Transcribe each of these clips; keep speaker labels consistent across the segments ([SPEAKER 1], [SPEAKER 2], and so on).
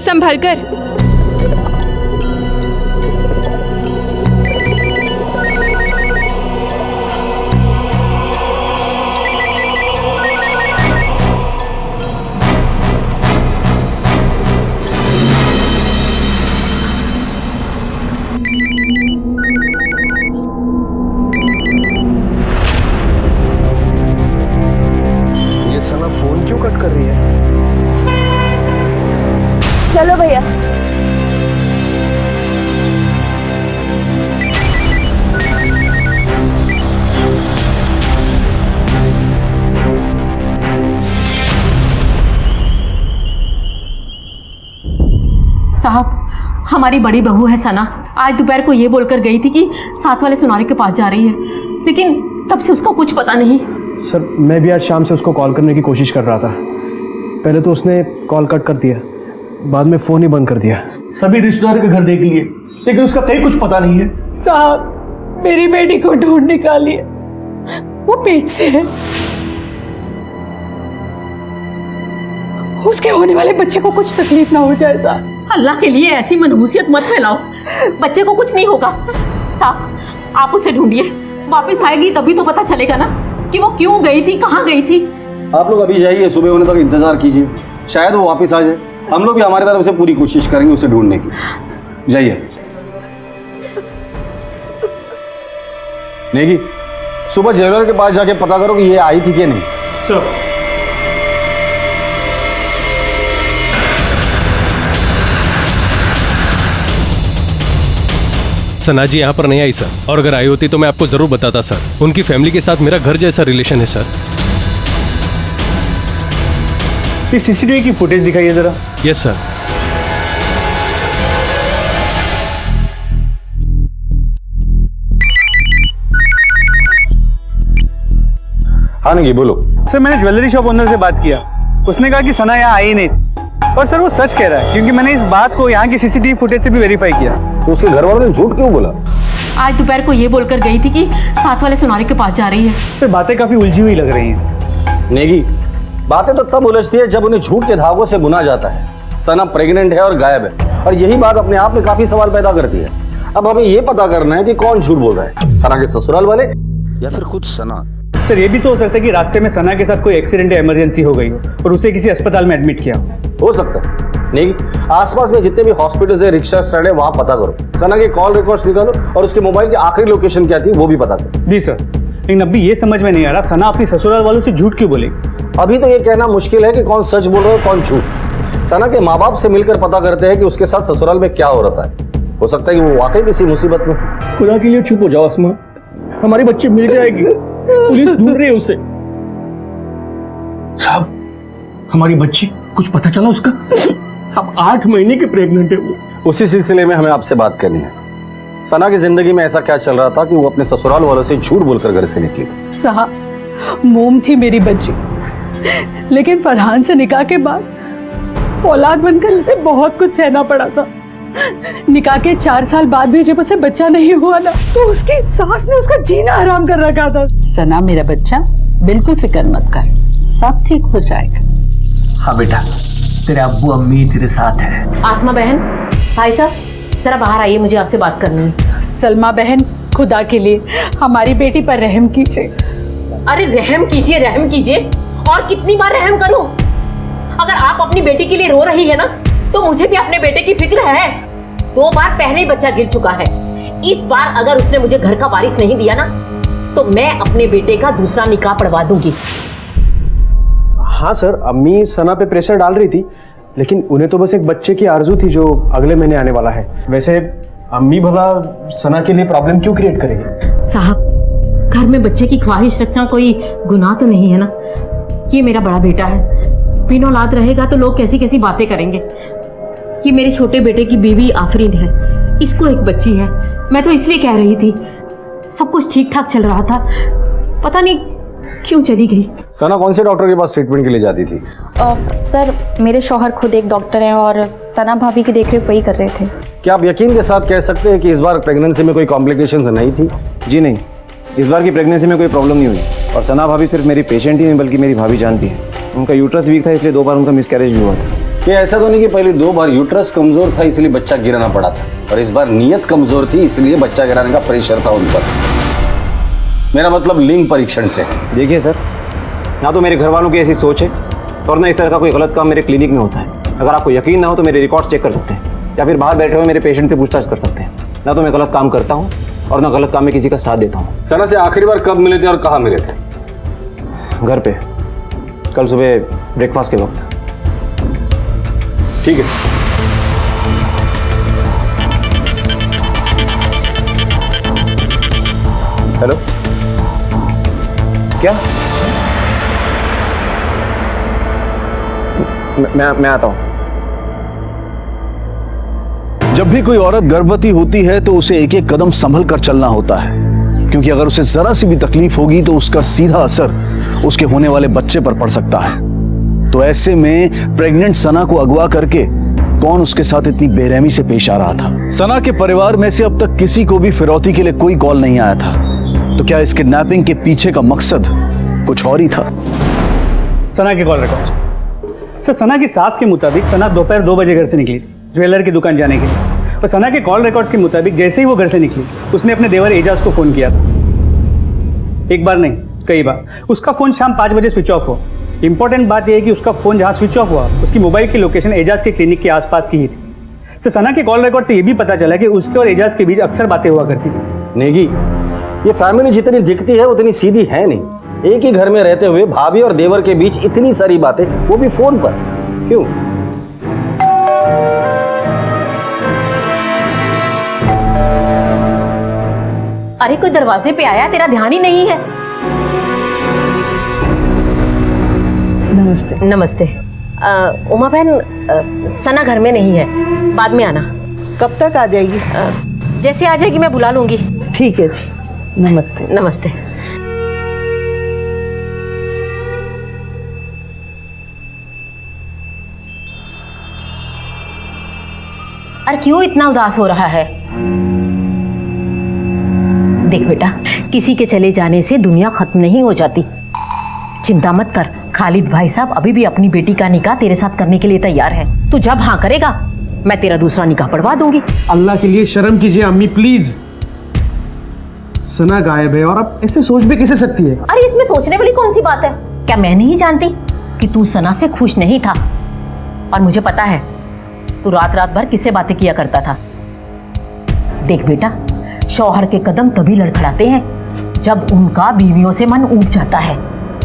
[SPEAKER 1] संभल कर।
[SPEAKER 2] सना फोन क्यों कट कर रही है?
[SPEAKER 3] चलो भैया।
[SPEAKER 4] साहब, हमारी बड़ी बहू है सना, आज दोपहर को ये बोलकर गई थी कि साथ वाले सुनारे के पास जा रही है, लेकिन तब से उसका कुछ पता नहीं।
[SPEAKER 2] सर, मैं भी आज शाम से उसको कॉल करने की कोशिश कर रहा था। पहले तो उसने कॉल कट कर दिया, बाद में फ़ोन ही बंद कर दिया।
[SPEAKER 5] सभी रिश्तेदार के घर देख लिए, लेकिन उसका कहीं कुछ पता नहीं है।
[SPEAKER 3] साहब, मेरी बेटी को ढूंढ निकालिए, वो पेट से है। उसके होने वाले बच्चे को कुछ तकलीफ ना हो जाए साहब।
[SPEAKER 4] अल्लाह के लिए ऐसी मनहूसियत मत फैलाओ, बच्चे को कुछ नहीं होगा। साहब, आप उसे ढूंढिए, वापस आएगी तभी तो पता चलेगा ना कि वो क्यों गई थी, कहाँ गई थी।
[SPEAKER 6] आप लोग अभी जाइए, सुबह होने तक इंतजार कीजिए, शायद वो वापस आ जाए। हम लोग भी हमारी तरफ से पूरी कोशिश करेंगे उसे ढूंढने की। जाइए। नेगी, सुबह ज्वेलर के पास जाके पता करो कि ये आई थी कि नहीं।
[SPEAKER 5] सर,
[SPEAKER 7] सना जी यहाँ पर नहीं आई सर, और अगर आई होती तो मैं आपको जरूर बताता सर। उनकी फैमिली के साथ मेरा घर जैसा रिलेशन है सर।
[SPEAKER 5] इस सीसीटीवी की फुटेज दिखाइए जरा।
[SPEAKER 7] Yes sir.
[SPEAKER 6] हाँ नेगी, बोलो।
[SPEAKER 5] सर, मैंने ज्वेलरी शॉप ओनर से बात किया, उसने कहा कि सना यहाँ आई नहीं, और सर वो सच कह रहा है, क्योंकि मैंने इस बात को यहाँ की सीसीटीवी फुटेज से भी वेरीफाई किया।
[SPEAKER 6] तो उसके घर वालों ने झूठ क्यों बोला?
[SPEAKER 4] आज दोपहर को ये बोलकर गई थी कि साथ वाले सुनारे के पास जा रही है।
[SPEAKER 5] सर, बातें काफी उलझी हुई लग रही हैं।
[SPEAKER 6] नेगी, बातें तो तब उलझती है जब उन्हें झूठ के धागों से बुना जाता है। सना प्रेग्नेंट है और गायब है, और यही बात अपने आप में काफी सवाल पैदा करती है। अब हमें ये पता करना है कि कौन झूठ बोल रहा है, सना के ससुराल वाले या फिर खुद सना।
[SPEAKER 5] सर, ये भी तो हो सकता है कि रास्ते में सना के साथ कोई एक्सीडेंट या इमरजेंसी हो गई हो और उसे किसी अस्पताल में एडमिट किया
[SPEAKER 6] हो सकता है। नहीं, आसपास में जितने भी हॉस्पिटल है, रिक्शा स्टैंड है, वहां पता करो। सना के कॉल रिकॉर्ड्स निकालो और उसके मोबाइल की आखिरी लोकेशन क्या थी वो भी पता करो।
[SPEAKER 5] जी सर, लेकिन अभी ये समझ में नहीं आ रहा सना अपनी ससुराल वालों से झूठ क्यों बोलेगी।
[SPEAKER 6] अभी तो ये कहना मुश्किल है कि कौन सच बोल रहा है कौन झूठ। सना के माँ बाप से मिलकर पता करते हैं कि उसके साथ ससुराल में क्या हो रहा है। हो सकता है कि वो वाकई किसी मुसीबत में।
[SPEAKER 5] खुदा के लिए चुप हो जाओ अस्मा, हमारी बच्ची मिल जाएगी, पुलिस ढूंढ रही है उसे। साहब, हमारी बच्ची, कुछ पता चला उसका? साहब, 8 महीने की प्रेग्नेंट है वो।
[SPEAKER 6] उसी सिलसिले में हमें आपसे बात करनी है। सना की जिंदगी में ऐसा क्या चल रहा था कि वो अपने ससुराल वालों से झूठ बोलकर घर से निकली?
[SPEAKER 3] साहब, मोम थी मेरी बच्ची, लेकिन फरहान से निकाह के बाद औलाद बनकर उसे बहुत कुछ सहना पड़ा था। निकाह के 4 साल बाद भी जब उसे बच्चा नहीं हुआ ना, तो उसकी सास ने उसका जीना हराम कर रखा था।
[SPEAKER 8] सना मेरा बच्चा, बिल्कुल फिक्र मत कर, सब ठीक हो जाएगा।
[SPEAKER 5] हाँ बेटा, तेरे अब्बू अम्मी तेरे साथ है।
[SPEAKER 4] आसमा बहन, भाई साहब जरा बाहर आइए, मुझे आपसे बात करनी है।
[SPEAKER 3] सलमा बहन, खुदा के लिए हमारी बेटी पर रहम कीजिए।
[SPEAKER 4] अरे रहम कीजिए, रहम कीजिए, और कितनी बार रहम करूं? अगर आप अपनी बेटी के लिए रो रही है ना, तो मुझे भी अपने बेटे की फिक्र है। 2 बार पहले ही बच्चा गिर चुका है। इस बार अगर उसने मुझे घर का वारिस नहीं दिया ना, तो मैं अपने बेटे का दूसरा निकाह पढ़वा दूंगी।
[SPEAKER 2] हाँ सर, अम्मी सना पे प्रेशर डाल रही थी, लेकिन उन्हें तो बस एक बच्चे की आरजू थी जो अगले महीने आने वाला है। वैसे अम्मी भला सना के लिए प्रॉब्लम क्यों क्रिएट करेगी?
[SPEAKER 4] साहब, घर में बच्चे की ख्वाहिश रखना कोई गुनाह तो नहीं है ना। ये मेरा बड़ा बेटा है, बिन औलाद रहेगा तो लोग कैसी कैसी बातें करेंगे। ये मेरे छोटे बेटे की बीवी आफरीन है, इसको एक बच्ची है। मैं तो इसलिए कह रही थी, सब कुछ ठीक ठाक चल रहा था, पता नहीं क्यों चली गई।
[SPEAKER 6] सना कौन से डॉक्टर के पास ट्रीटमेंट के लिए जाती थी?
[SPEAKER 9] सर, मेरे शौहर खुद एक डॉक्टर हैं और सना भाभी की देखरेख वही कर रहे थे।
[SPEAKER 6] क्या आप यकीन के साथ कह सकते हैं कि इस बार प्रेगनेंसी में कोई कॉम्प्लिकेशंस नहीं थी?
[SPEAKER 2] जी नहीं, इस बार की प्रेगनेंसी में कोई प्रॉब्लम नहीं हुई। और सना भाभी सिर्फ मेरी पेशेंट ही नहीं बल्कि मेरी भाभी जानती है। उनका यूट्रस वीक था, इसलिए 2 बार उनका मिसकैरेज भी हुआ था।
[SPEAKER 6] ये ऐसा तो नहीं कि पहले 2 बार यूट्रस कमजोर था इसलिए बच्चा गिराना पड़ा था, और इस बार नीयत कमजोर थी इसलिए बच्चा गिराने का प्रेशर था उन पर। मेरा मतलब लिंग परीक्षण से है।
[SPEAKER 2] देखिए सर, ना तो मेरे घर वालों की ऐसी सोच है और ना इस तरह का कोई गलत काम मेरे क्लिनिक में होता है। अगर आपको यकीन ना हो तो मेरे रिकॉर्ड्स चेक कर सकते हैं, या फिर बाहर बैठे हुए मेरे पेशेंट से पूछताछ कर सकते हैं। ना तो मैं गलत काम करता हूँ और ना गलत काम में किसी का साथ देता हूँ।
[SPEAKER 6] सना से आखिरी बार कब मिले थे और कहाँ मिले थे?
[SPEAKER 2] घर पे, कल सुबह ब्रेकफास्ट के वक्त।
[SPEAKER 6] ठीक है।
[SPEAKER 2] हेलो, क्या? मैं आता हूँ।
[SPEAKER 1] जब भी कोई औरत गर्भवती होती है तो उसे एक एक कदम संभल कर चलना होता है, क्योंकि अगर उसे जरा सी भी तकलीफ होगी तो उसका सीधा असर उसके होने वाले बच्चे पर पड़ सकता है। तो ऐसे में प्रेग्नेंट सना को अगवा करके कौन उसके साथ इतनी बेरहमी से पेश आ रहा था? सना के परिवार में से अब तक किसी को भी फिरौती के लिए कोई कॉल नहीं आया था। तो क्या इस किडनैपिंग के पीछे का मकसद कुछ और ही था?
[SPEAKER 5] सना के कॉल रिकॉर्ड। सर, सना की सास के मुताबिक सना दोपहर 2 बजे घर से निकली थी ज्वेलर की दुकान जाने के लिए, और सना के कॉल रिकॉर्ड्स के मुताबिक जैसे ही वो घर से निकली उसने अपने देवर एजाज को फ़ोन किया था। एक बार नहीं, कई बार। उसका फ़ोन शाम 5 बजे स्विच ऑफ हुआ। इंपॉर्टेंट बात यह है कि उसका फ़ोन जहाँ स्विच ऑफ हुआ उसकी मोबाइल की लोकेशन एजाज के क्लिनिक के आसपास की ही थी। सर, सना के कॉल रिकॉर्ड से यह भी पता चला कि उसके और एजाज के बीच अक्सर बातें हुआ करती थी।
[SPEAKER 6] नेगी, ये फैमिली जितनी दिखती है उतनी सीधी है नहीं। एक ही घर में रहते हुए भाभी और देवर के बीच इतनी सारी बातें, वो भी फोन पर, क्यों?
[SPEAKER 4] अरे कोई दरवाजे पे आया, तेरा ध्यान ही नहीं है।
[SPEAKER 8] नमस्ते।
[SPEAKER 4] नमस्ते। उमा बहन, सना घर में नहीं है, बाद में आना।
[SPEAKER 8] कब तक आ जाएगी?
[SPEAKER 4] जैसे आ जाएगी मैं बुला लूंगी।
[SPEAKER 8] ठीक है जी, नमस्ते।
[SPEAKER 4] नमस्ते। अरे क्यों इतना उदास हो रहा है? देख बेटा, किसी के चले जाने से दुनिया खत्म नहीं हो जाती। चिंता मत कर, खालिद भाई साहब अभी भी अपनी बेटी का निकाह तेरे साथ करने के लिए तैयार है। तू जब हाँ करेगा मैं तेरा दूसरा निकाह पढ़वा दूंगी।
[SPEAKER 2] अल्लाह के लिए शर्म कीजिए अम्मी, प्लीज। सना गायब है और आप ऐसे सोच भी कैसे सकती है?
[SPEAKER 4] अरे इसमें सोचने वाली कौन सी बात है? क्या मैं नहीं जानती कि तू सना से खुश नहीं था? और मुझे पता है तू रात रात भर किससे बातें किया करता था। देख बेटा, शौहर के कदम तभी लड़खड़ाते हैं जब उनका बीवियों से मन ऊब जाता है,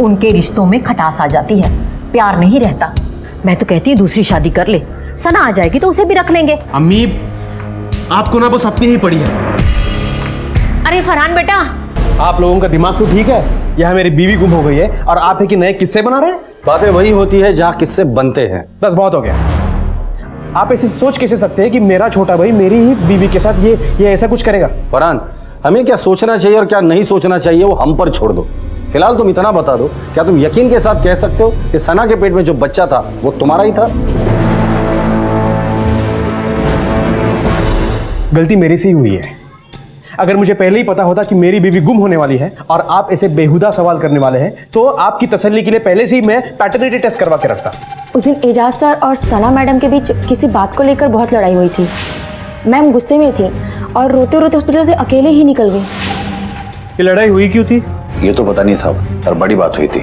[SPEAKER 4] उनके रिश्तों में खटास आ जाती है, प्यार नहीं रहता। मैं तो कहती है दूसरी शादी कर ले, सना आ जाएगी तो उसे भी रख लेंगे।
[SPEAKER 2] अम्मी, आपको ना बस अपनी ही पड़ी है।
[SPEAKER 4] अरे फरहान बेटा,
[SPEAKER 2] आप लोगों का दिमाग तो ठीक है? यहाँ मेरी बीवी गुम हो गई है और आप है कि नए किस्से बना रहे हैं?
[SPEAKER 6] बातें वही होती है जहाँ किस्से बनते हैं।
[SPEAKER 2] बस बहुत हो गया। आप ऐसे सोच कैसे सकते हैं कि मेरा छोटा भाई मेरी ही बीवी के साथ ये ऐसा कुछ करेगा?
[SPEAKER 6] फरहान, हमें क्या सोचना चाहिए और क्या नहीं सोचना चाहिए वो हम पर छोड़ दो। फिलहाल तुम इतना बता दो, क्या तुम यकीन के साथ कह सकते हो कि सना के पेट में जो बच्चा था वो तुम्हारा ही था?
[SPEAKER 2] गलती मेरी से ही हुई है। अगर मुझे पहले ही पता होता कि मेरी बीवी गुम होने वाली है और आप ऐसे बेहुदा सवाल करने वाले हैं, तो आपकी तसल्ली के लिए पहले से ही मैं पैटर्निटी टेस्ट करवा के रखता।
[SPEAKER 9] उस दिन एजाज सर और सना मैडम के बीच किसी बात को लेकर बहुत लड़ाई हुई थी। मैम गुस्से में थी और रोते रोते हॉस्पिटल से अकेले ही निकल गई।
[SPEAKER 2] ये लड़ाई हुई क्यों थी?
[SPEAKER 1] ये तो पता नहीं साहब, पर बड़ी बात हुई थी।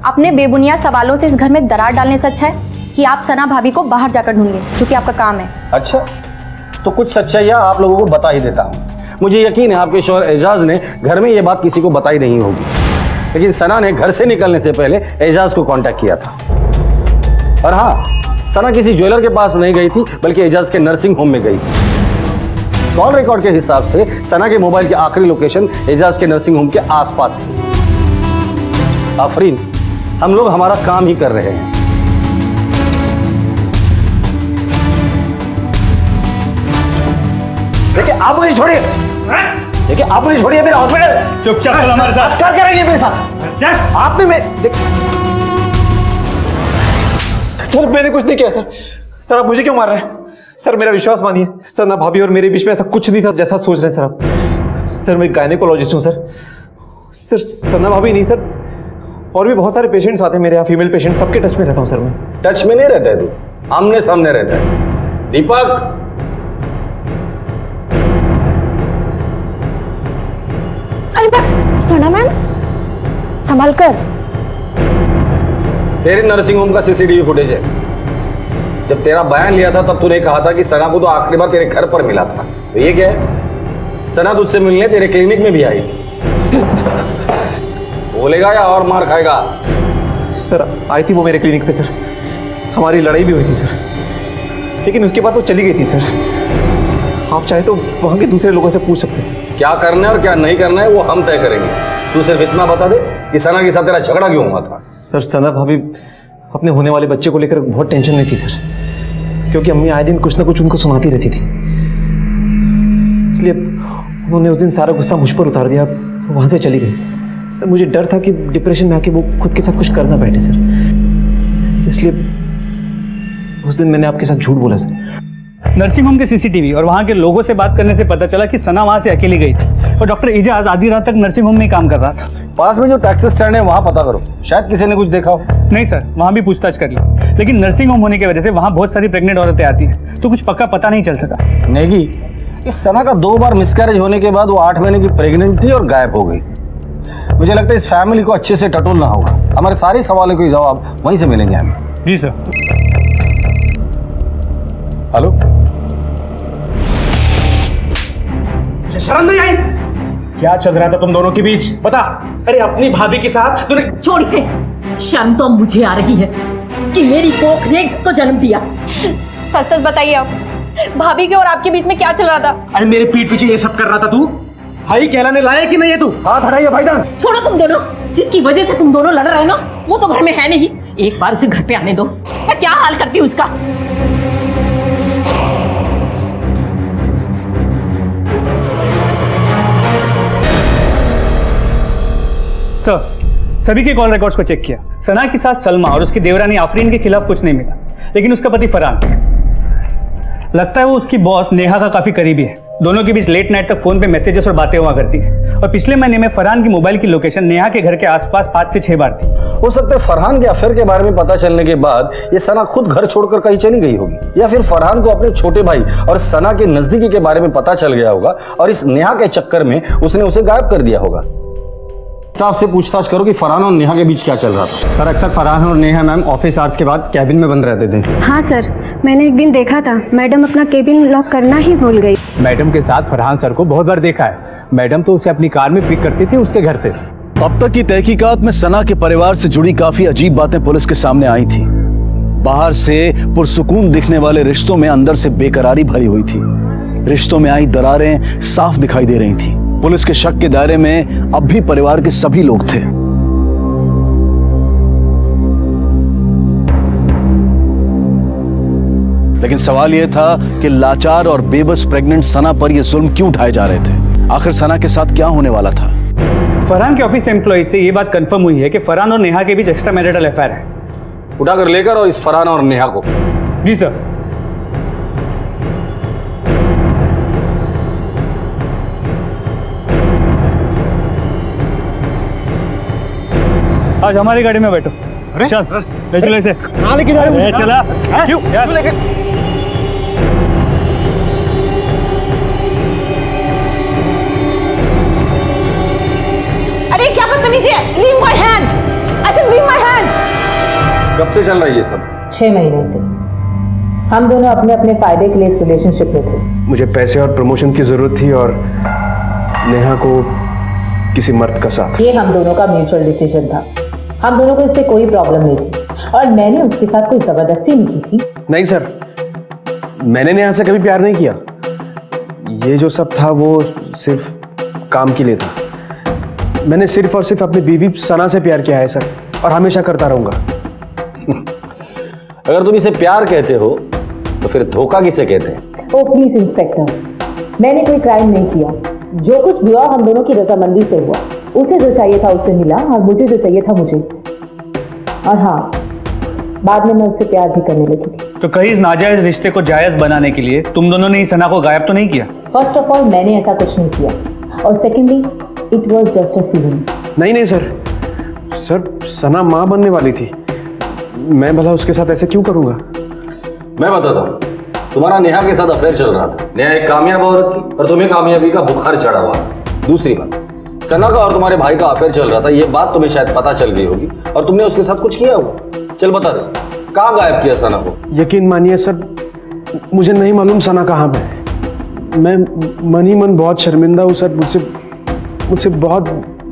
[SPEAKER 9] अपने बेबुनियाद सवालों से इस घर में दरार डालने से अच्छा है कि आप सना भाभी को बाहर जाकर ढूंढिए, जो कि आपका काम है।
[SPEAKER 6] अच्छा, तो कुछ सच्चाइयाँ आप लोगों को बता ही देता हूँ। मुझे यकीन है आपके शौहर एजाज ने घर में ये बात किसी को बताई नहीं होगी, लेकिन सना ने घर से निकलने से पहले एजाज को कांटेक्ट किया था। और हाँ, सना किसी ज्वेलर के पास नहीं गई थी, बल्कि एजाज के नर्सिंग होम में गई। कॉल रिकॉर्ड के हिसाब से सना के मोबाइल की आखिरी लोकेशन एजाज के नर्सिंग होम के आसपास थी। आफरीन, हम लोग हमारा काम ही कर रहे हैं।
[SPEAKER 2] देखिए, आप मुझे छोड़िए। देखिए, आप मुझे छोड़िए। मेरा हॉस्पिटल
[SPEAKER 5] चुपचाप चल हमारे साथ।
[SPEAKER 2] क्या करेंगे मेरे साथ? आपने सर, मैंने कुछ नहीं किया सर। सर, आप मुझे क्यों मार रहे हैं? सर, मेरा विश्वास मानिए सर, ना भाभी और मेरे बीच में ऐसा कुछ नहीं था जैसा सोच रहे हैं सर आप। सर, मैं गायनेकोलॉजिस्ट हूँ सर। सर, सना भाभी नहीं सर, और भी बहुत सारे पेशेंट्स आते हैं मेरे यहाँ, फीमेल पेशेंट, सबके टच में रहता हूँ सर मैं।
[SPEAKER 6] टच में नहीं रहता है तू? आमने सामने रहता है। दीपक,
[SPEAKER 9] अरे सना मैम, संभाल कर।
[SPEAKER 6] तेरे नर्सिंग होम का सीसीटीवी फुटेज है। जब तेरा बयान लिया था तब तूने कहा था कि सना को तो आखिरी बार तेरे घर पर मिला था। तो ये क्या है? सना तुझसे मिलने तेरे क्लिनिक में भी आई थी। बोलेगा या और मार खाएगा?
[SPEAKER 2] सर आई थी वो मेरे क्लिनिक पे सर, हमारी लड़ाई भी हुई थी सर, लेकिन उसके बाद वो चली गई थी सर। आप चाहे तो वहाँ के दूसरे लोगों से पूछ सकते सर।
[SPEAKER 6] क्या करना है और क्या नहीं करना है वो हम तय करेंगे। तू सिर्फ इतना बता दे कि सना के साथ तेरा झगड़ा क्यों हुआ था।
[SPEAKER 2] सर सना भाभी अपने होने वाले बच्चे को लेकर बहुत टेंशन में थी सर, क्योंकि अम्मी आए दिन कुछ ना कुछ उनको सुनाती रहती थी, इसलिए उन्होंने उस दिन सारा गुस्सा मुझ पर उतार दिया, वहाँ से चली गई। सर मुझे डर था कि डिप्रेशन में आके वो खुद के साथ कुछ करना बैठे सर, इसलिए उस दिन मैंने आपके साथ झूठ बोला सर।
[SPEAKER 5] नर्सिंग होम के सीसीटीवी और वहाँ के लोगों से बात करने से पता चला कि सना वहाँ से अकेली गई थी और डॉक्टर एजाज आधी रात तक नर्सिंग होम में काम कर रहा था।
[SPEAKER 6] पास में जो टैक्सी स्टैंड है वहां पता करो, शायद किसी ने कुछ देखा हो।
[SPEAKER 5] नहीं सर, वहाँ भी पूछताछ कर ली, लेकिन नर्सिंग होम होने की वजह से वहाँ बहुत सारी प्रेग्नेंट औरतें आती हैं, तो कुछ पक्का पता नहीं चल सका।
[SPEAKER 6] नेगी, इस सना का 2 बार मिसकैरेज होने के बाद वो 8 महीने की प्रेग्नेंट थी और गायब हो गई। मुझे लगता है इस फैमिली को अच्छे से टटोलना होगा। हमारे सारे सवालों के जवाब वहीं से मिलेंगे हमें।
[SPEAKER 5] जी सर।
[SPEAKER 6] हेलो,
[SPEAKER 2] शर्म नहीं आई? क्या चल रहा था तुम दोनों के बीच बता? अरे अपनी भाभी के साथ तूने।
[SPEAKER 4] छोड़ इसे। शर्म तो मुझे आ रही है कि मेरी कोख ने इसको जन्म दिया।
[SPEAKER 9] सच सच बताइए आप, भाभी के और आपके बीच में क्या चल रहा था?
[SPEAKER 2] अरे मेरे पीठ पीछे ये सब कर रहा था तू? भाई कहलाने लाया कि नहीं है तू? हाथ हटाइए भाईजान।
[SPEAKER 4] छोड़ो तुम दोनों, जिसकी वजह से तुम दोनों लड़ रहे हो ना, वो तो घर में है नहीं। एक बार उसे घर पे आने दो, मैं क्या हाल करती हूँ उसका।
[SPEAKER 5] सर, सभी के कॉल रिकॉर्ड्स को चेक किया। सना की सास सलमा और उसकी देवरानी आफरीन के खिलाफ कुछ नहीं मिला, लेकिन उसका पति फरहान, लगता है वो उसकी बॉस नेहा का काफी करीबी है। दोनों के बीच लेट नाइट तक फोन पे मैसेजेस और बातें हुआ करती है, और पिछले महीने में फरहान की मोबाइल की लोकेशन नेहा के घर के आसपास 5 से 6 बार थी।
[SPEAKER 6] हो सकता है फरहान के अफेयर के बारे में पता चलने के बाद ये सना खुद घर छोड़कर कहीं चली गई होगी, या फिर फरहान को अपने छोटे भाई और सना के नजदीकी के बारे में पता चल गया होगा और इस नेहा के चक्कर में उसने उसे गायब कर दिया होगा। स्टाफ से पूछताछ करो कि फरहान और नेहा के बीच क्या चल रहा था।
[SPEAKER 10] सर अक्सर फरहान और नेहा मैम ऑफिस आवर्स के बाद कैबिन में बंद रहते थे।
[SPEAKER 11] हाँ सर, मैंने एक दिन देखा था मैडम अपना केबिन लॉक करना ही भूल गई।
[SPEAKER 12] मैडम के साथ फरहान सर को बहुत बार देखा है। मैडम तो उसे अपनी कार में पिक करती थी उसके घर से।
[SPEAKER 1] अब तक की तहकीकात में सना के परिवार से जुड़ी काफी अजीब बातें पुलिस के सामने आई थी। बाहर से पुरसुकून दिखने वाले रिश्तों में अंदर से बेकरारी भरी हुई थी। रिश्तों में आई दरारें साफ दिखाई दे रही थी। पुलिस के शक के दायरे में अब भी परिवार के सभी लोग थे। लेकिन सवाल यह था कि लाचार और बेबस प्रेग्नेंट सना पर यह जुल्म क्यों उठाए जा रहे थे? आखिर सना के साथ क्या होने वाला था?
[SPEAKER 5] फरहान के ऑफिस एम्प्लॉय से ये बात कंफर्म हुई है कि फरहान और नेहा के बीच एक्स्ट्रा मैरिटल अफेयर है।
[SPEAKER 6] उठाकर लेकर और इस फरहान और नेहा को।
[SPEAKER 5] जी सर। आज हमारी गाड़ी में बैठो। चल ले चलो इसे।
[SPEAKER 2] कहाँ लेके जा रहे हो?
[SPEAKER 5] चला
[SPEAKER 2] क्यों लेके?
[SPEAKER 4] अरे क्या बदतमीजी है? Leave my hand. I said leave my hand.
[SPEAKER 6] कब से चल रहा है ये सब?
[SPEAKER 8] 6 महीने से हम दोनों अपने अपने फायदे के लिए इस रिलेशनशिप में थे।
[SPEAKER 2] मुझे पैसे और प्रमोशन की जरूरत थी और नेहा को किसी मर्द का साथ।
[SPEAKER 8] ये हम दोनों का म्यूचुअल डिसीजन था। हम दोनों को इससे कोई प्रॉब्लम नहीं थी और मैंने उसके साथ कोई जबरदस्ती नहीं की थी।
[SPEAKER 2] नहीं सर, मैंने नेहा से कभी प्यार नहीं किया। ये जो सब था वो सिर्फ काम के लिए था। मैंने सिर्फ और सिर्फ अपनी बीवी सना से प्यार किया है सर, और हमेशा करता रहूंगा।
[SPEAKER 6] अगर तुम इसे प्यार कहते हो तो फिर धोखा किसे कहते हैं?
[SPEAKER 8] ओ प्लीज इंस्पेक्टर, मैंने कोई क्राइम नहीं किया। जो कुछ भी हुआ हम दोनों की रजामंदी से हुआ। उसे जो चाहिए था उसे मिला और मुझे जो चाहिए था मुझे। और हाँ, बाद में मैं उससे प्यार भी करने लगी थी।
[SPEAKER 5] तो कहीं इस नाजायज रिश्ते को जायज बनाने के लिए तुम दोनों ने ही सना को गायब तो नहीं किया?
[SPEAKER 8] फर्स्ट ऑफ ऑल मैंने ऐसा कुछ नहीं किया, और secondly it was just a feeling.
[SPEAKER 2] नहीं सर, सना माँ बनने वाली थी। मैं भला उसके साथ ऐसे क्यों करूंगा?
[SPEAKER 6] मैं बताता हूँ, तुम्हारा नेहा के साथ अफेयर चल रहा था। नेहा एक कामयाब औरत थी और तुम्हें कामयाबी का बुखार चढ़ा हुआ था। दूसरी बात, सना का और तुम्हारे भाई का अफेयर चल रहा था, ये बात तुम्हें शायद पता चल गई होगी और तुमने उसके साथ कुछ किया होगा। चल बता दे, कहाँ गायब किया सना को?
[SPEAKER 2] यकीन मानिए सर, मुझे नहीं मालूम सना कहाँ पे है। मैं मन ही मन बहुत शर्मिंदा हूँ सर। मुझसे बहुत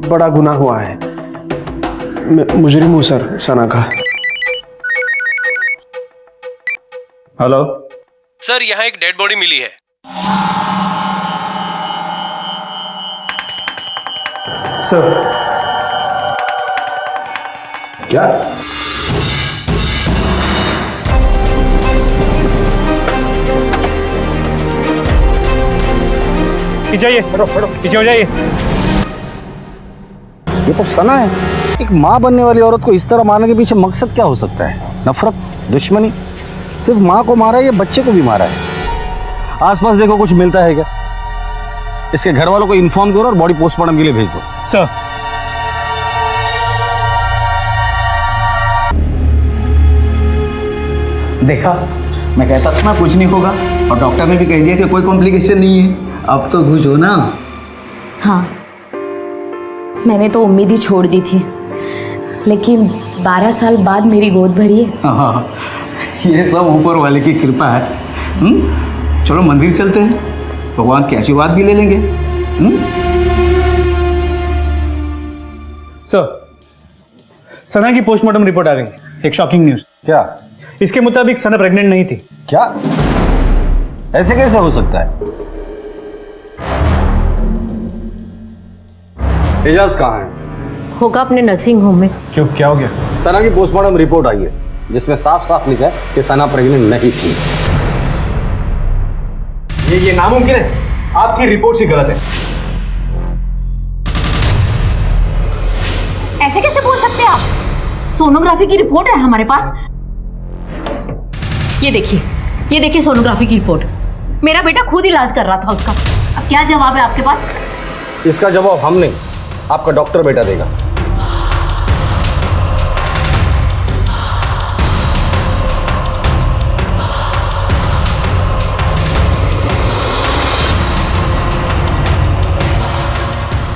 [SPEAKER 2] बड़ा गुनाह हुआ है। मैं मुजरिम हूँ सर सना का।
[SPEAKER 12] हेलो
[SPEAKER 7] सर, यहाँ एक डेड बॉडी मिली है।
[SPEAKER 2] सर
[SPEAKER 6] क्या?
[SPEAKER 5] पीछे आइए, पीछे हो जाइए।
[SPEAKER 6] ये तो सना है। एक माँ बनने वाली औरत को इस तरह मारने के पीछे मकसद क्या हो सकता है? नफरत, दुश्मनी? सिर्फ माँ को मारा है या बच्चे को भी मारा है? आसपास देखो कुछ मिलता है क्या? इसके घर वालों को इन्फॉर्म करो और बॉडी पोस्टमार्टम के लिए भेज दो।
[SPEAKER 5] सर,
[SPEAKER 13] देखा, मैं कहता था ना कुछ नहीं होगा, और डॉक्टर ने भी कह दिया कि कोई कॉम्प्लिकेशन नहीं है। अब तो खुश हो ना?
[SPEAKER 9] हाँ, मैंने तो उम्मीद ही छोड़ दी थी, लेकिन 12 साल बाद मेरी गोद भरी है।
[SPEAKER 13] हाँ, ये सब ऊपर वाले की कृपा है। चलो मंदिर चलते हैं, भगवान के आशीर्वाद भी ले लेंगे।
[SPEAKER 5] सर, सना की पोस्टमार्टम रिपोर्ट आ गई। एक शॉकिंग न्यूज।
[SPEAKER 6] क्या?
[SPEAKER 5] इसके मुताबिक सना प्रेग्नेंट नहीं थी।
[SPEAKER 6] क्या? ऐसे कैसे हो सकता है? एजाज कहाँ है?
[SPEAKER 4] होगा अपने नर्सिंग होम में।
[SPEAKER 2] क्यों, क्या हो गया?
[SPEAKER 6] सना की पोस्टमार्टम रिपोर्ट आई है जिसमें साफ साफ लिखा है कि सना प्रेग्नेंट नहीं थी।
[SPEAKER 2] ये नामुमकिन है। आपकी रिपोर्ट ही गलत है।
[SPEAKER 4] ऐसे कैसे बोल सकते हैं आप? सोनोग्राफी की रिपोर्ट है हमारे पास। ये देखिए सोनोग्राफी की रिपोर्ट। मेरा बेटा खुद इलाज कर रहा था उसका। अब क्या जवाब है आपके पास?
[SPEAKER 6] इसका जवाब हम नहीं, आपका डॉक्टर बेटा देगा।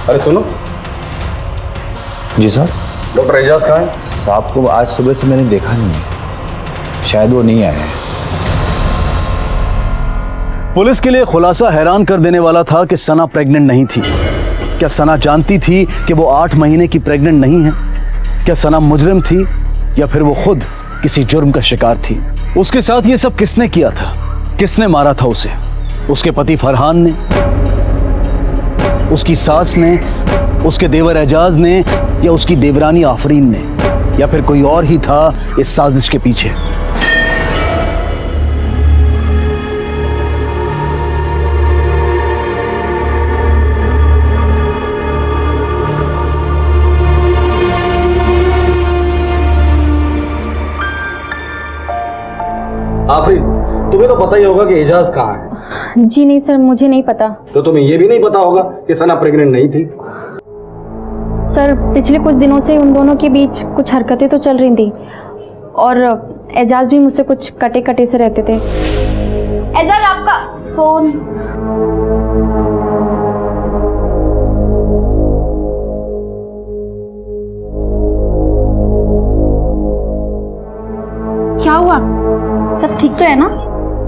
[SPEAKER 6] अरे सुनो।
[SPEAKER 1] जी सर।
[SPEAKER 6] डॉक्टर एजाज कहाँ है?
[SPEAKER 1] साहब को आज सुबह से मैंने देखा नहीं है, शायद वो नहीं आए हैं। पुलिस के लिए खुलासा हैरान कर देने वाला था कि सना प्रेग्नेंट नहीं थी। क्या सना जानती थी कि वो 8 महीने की प्रेग्नेंट नहीं है? क्या सना मुजरिम थी या फिर वो खुद किसी जुर्म का शिकार थी? उसके साथ ये सब किसने किया था? किसने मारा था उसे? उसके पति फरहान ने, उसकी सास ने, उसके देवर एजाज ने, या उसकी देवरानी आफरीन ने, या फिर कोई और ही था इस साजिश के पीछे?
[SPEAKER 6] आफरीन, तुम्हें तो पता ही होगा कि एजाज कहाँ है।
[SPEAKER 9] जी नहीं सर, मुझे नहीं पता।
[SPEAKER 6] तो तुम्हें यह भी नहीं पता होगा कि सना प्रेग्नेंट नहीं थी।
[SPEAKER 9] सर, पिछले कुछ दिनों से उन दोनों के बीच कुछ हरकतें तो चल रही थी, और एजाज भी मुझसे कुछ कटे कटे से रहते थे। एजाज, आपका फोन। क्या हुआ? सब ठीक तो है ना?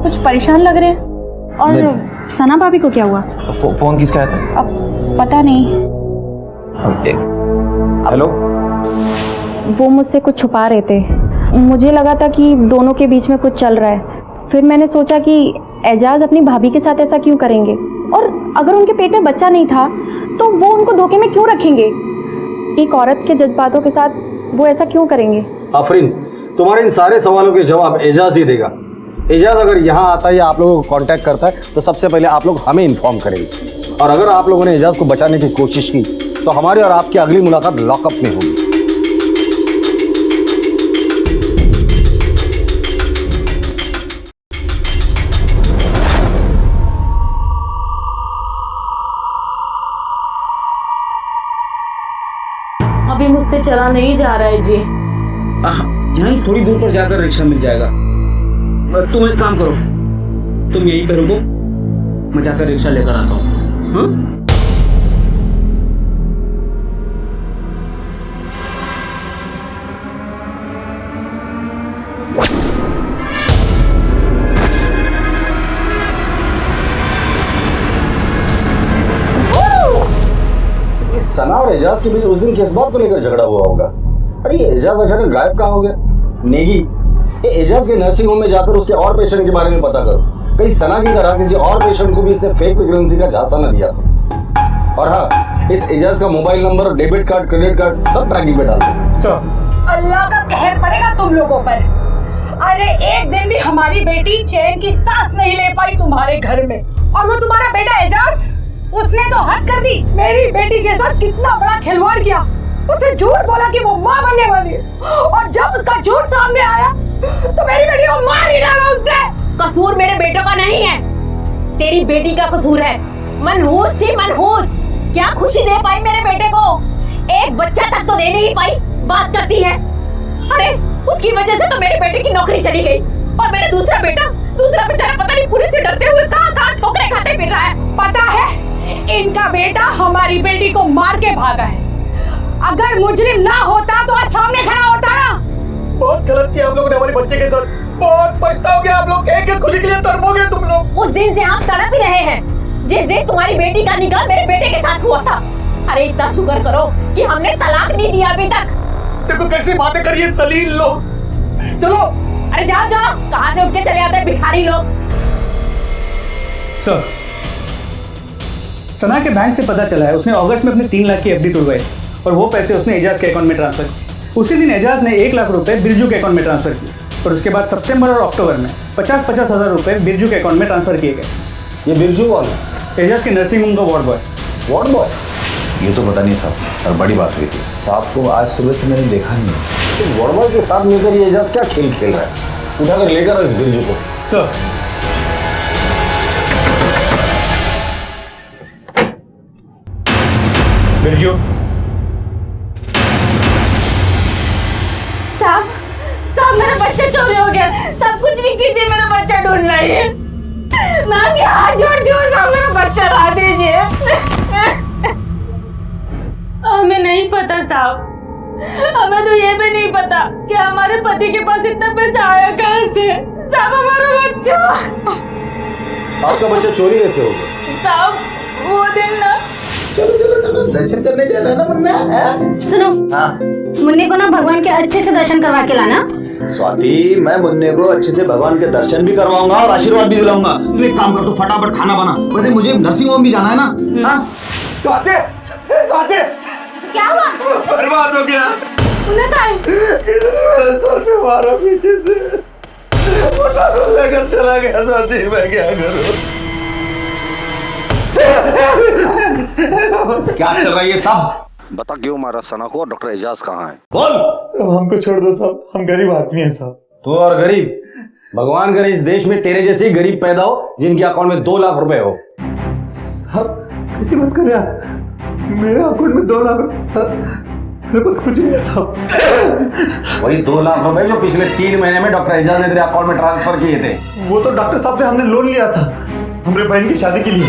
[SPEAKER 9] कुछ परेशान लग रहे हैं। और सना भाभी को क्या हुआ?
[SPEAKER 1] फोन किसका है था?
[SPEAKER 9] अब पता नहीं।
[SPEAKER 6] हेलो।
[SPEAKER 9] वो मुझसे कुछ छुपा रहे थे। मुझे लगा था कि दोनों के बीच में कुछ चल रहा है। फिर मैंने सोचा कि एजाज अपनी भाभी के साथ ऐसा क्यों करेंगे, और अगर उनके पेट में बच्चा नहीं था तो वो उनको धोखे में क्यों रखेंगे? एक औरत के जज्बातों के साथ वो ऐसा क्यों करेंगे?
[SPEAKER 6] आफरीन, तुम्हारे इन सारे सवालों के जवाब एजाज ही देगा। एजाज अगर यहाँ आता है या आप लोगों को कांटेक्ट करता है तो सबसे पहले आप लोग हमें इन्फॉर्म करेंगे, और अगर आप लोगों ने एजाज को बचाने की कोशिश की तो हमारी और आपकी अगली मुलाकात लॉकअप में होगी।
[SPEAKER 4] अभी मुझसे चला नहीं जा रहा है जी।
[SPEAKER 13] यहीं थोड़ी दूर पर जाकर रिक्शा मिल जाएगा। तुम एक काम करो, तुम यहीं पे रुको, मैं जाकर रिक्शा लेकर आता हूँ। हाँ?
[SPEAKER 6] सना और एजाज के बीच उस दिन किस बात को लेकर झगड़ा हुआ होगा? अरे ये एजाज अचानक गायब कहाँ हो गया? नेगी, ये एजाज के नर्सिंग होम में जाकर उसके और पेशेंट के बारे में पता करो। कहीं सना की तरह किसी और पेशेंट को भी इसने फेक प्रेगनेंसी का झांसा न दिया। और हाँ, इस एजाज का mobile number, debit card, credit card सब ट्रैकिंग पे डाल दो।
[SPEAKER 3] सर, अल्लाह का कहर पड़ेगा तुम लोगों पर। अरे एक दिन भी हमारी बेटी चैन की सांस नहीं ले पाई तुम्हारे घर में, और वो तुम्हारा बेटा एजाज, उसने तो हद कर दी। मेरी बेटी के साथ कितना बड़ा खिलवाड़ किया। उसे झूठ बोला कि वो माँ बनने वाली है, और जब उसका झूठ सामने आया तो मेरी बेटी को मार ही डाला उसने।
[SPEAKER 4] कसूर मेरे बेटों का नहीं है, तेरी बेटी का कसूर है। मनहूस थी मनहूस, क्या खुशी दे पाई मेरे बेटे को? एक बच्चा तक तो दे नहीं पाई, बात करती है। अरे उसकी वजह से तो मेरे बेटे की नौकरी चली गई, और मेरा दूसरा बेचारा पता नहीं पुलिस से डरते हुए कहाँ ठोकरे खाते फिर रहा है।
[SPEAKER 3] पता है, इनका बेटा हमारी बेटी को मार के भागा है। अगर मुजरिम ना होता तो आज सामने खड़ा होता ना।
[SPEAKER 2] बहुत गलत किया आप लोगों ने हमारे बच्चे के साथ, बहुत पछताओगे आप लोग, एक खुशी के लिए तड़पोगे तुम लोग।
[SPEAKER 4] उस दिन से हम तड़प ही रहे हैं जिस दिन तुम्हारी बेटी का निकाह मेरे बेटे के साथ हुआ था। अरे इतना शुक्र करो कि हमने तलाक नहीं दिया अभी तक।
[SPEAKER 2] देखो कैसी बातें करिए सलील लोग। चलो,
[SPEAKER 4] अरे जाओ जाओ, कहाँ से उठ के चले आते हैं भिखारी लोग।
[SPEAKER 5] सर, सना के बैंक से पता चला है उसने अगस्त में अपने 3 लाख की एफडी तोड़वाई, और वो पैसे उसने एजाज के अकाउंट में ट्रांसफर किए। उसी दिन एजाज ने 1 लाख रुपए बिरजू के अकाउंट में ट्रांसफर किए, और उसके बाद सितंबर और अक्टूबर में 50-50 हज़ार रुपए बिरजू के अकाउंट में ट्रांसफर किए गए।
[SPEAKER 6] ये बिरजू कौन है?
[SPEAKER 5] एजाज के नर्सिंग होम का वार्ड बॉय।
[SPEAKER 6] Ward boy?
[SPEAKER 14] ये तो पता नहीं साहब, और बड़ी बात हुई थी। साहब को आज सुबह से मैंने देखा नहीं।
[SPEAKER 6] तो वार्ड बॉय के साथ मिलकर ये एजाज क्या खेल खेल रहा है? उठाकर लेकर इस बिरजू को।
[SPEAKER 5] सर, बिरजू।
[SPEAKER 4] साहब मेरा बच्चा चोरी हो गया। सब कुछ भी कीजिए, मेरा बच्चा ढूंढना है। मैं आपके हाथ जोड़ती हूँ साहब, मेरा बच्चा ला दीजिए। हमें नहीं पता साहब, हमें तो ये भी नहीं पता कि हमारे पति के पास इतना पैसा आया कहाँ से। साहब हमारा बच्चा।
[SPEAKER 6] आपका बच्चा चोरी कैसे हो गया?
[SPEAKER 4] साहब वो दिन ना,
[SPEAKER 14] चलो दर्शन करने जाना है ना मुन्ना।
[SPEAKER 11] सुनो,
[SPEAKER 14] हाँ
[SPEAKER 11] मुन्ने को ना भगवान के अच्छे से दर्शन करवा के लाना।
[SPEAKER 14] स्वाति, मैं मुन्ने को अच्छे से भगवान के दर्शन भी करवाऊंगा और आशीर्वाद भी दिलाऊंगा। तुम एक काम कर, तो फटाफट खाना बना। वैसे मुझे नर्सिंग होम भी जाना है ना। हाँ
[SPEAKER 2] स्वाति, स्वाति,
[SPEAKER 4] क्या हुआ?
[SPEAKER 2] बर्बाद हो गया।
[SPEAKER 4] उन्हें क्या है?
[SPEAKER 2] मेरे सर पे मारा पीछे से, लेकर चला गया। स्वाति मैं क्या करूं?
[SPEAKER 6] क्या चल रहा है ये सब? बता क्यों मारा सना को, और डॉक्टर एजाज कहाँ है? बोल।
[SPEAKER 2] हमको छोड़ दो साहब, हम गरीब आदमी हैं साहब।
[SPEAKER 6] तू और गरीब? भगवान करे इस देश में तेरे जैसे ही गरीब पैदा हो जिनके अकाउंट में 2 लाख रुपए हो।
[SPEAKER 2] साहब कैसी बात कर रहे हैं? मेरे अकाउंट में 2 लाख रुपए सर, मेरे पास कुछ नहीं है साहब।
[SPEAKER 6] वही 2 लाख रुपए जो पिछले 3 महीने में डॉक्टर एजाज ने तेरे अकाउंट में ट्रांसफर किए थे।
[SPEAKER 2] वो तो डॉक्टर साहब से हमने लोन लिया था हमारे बहन की शादी के लिए।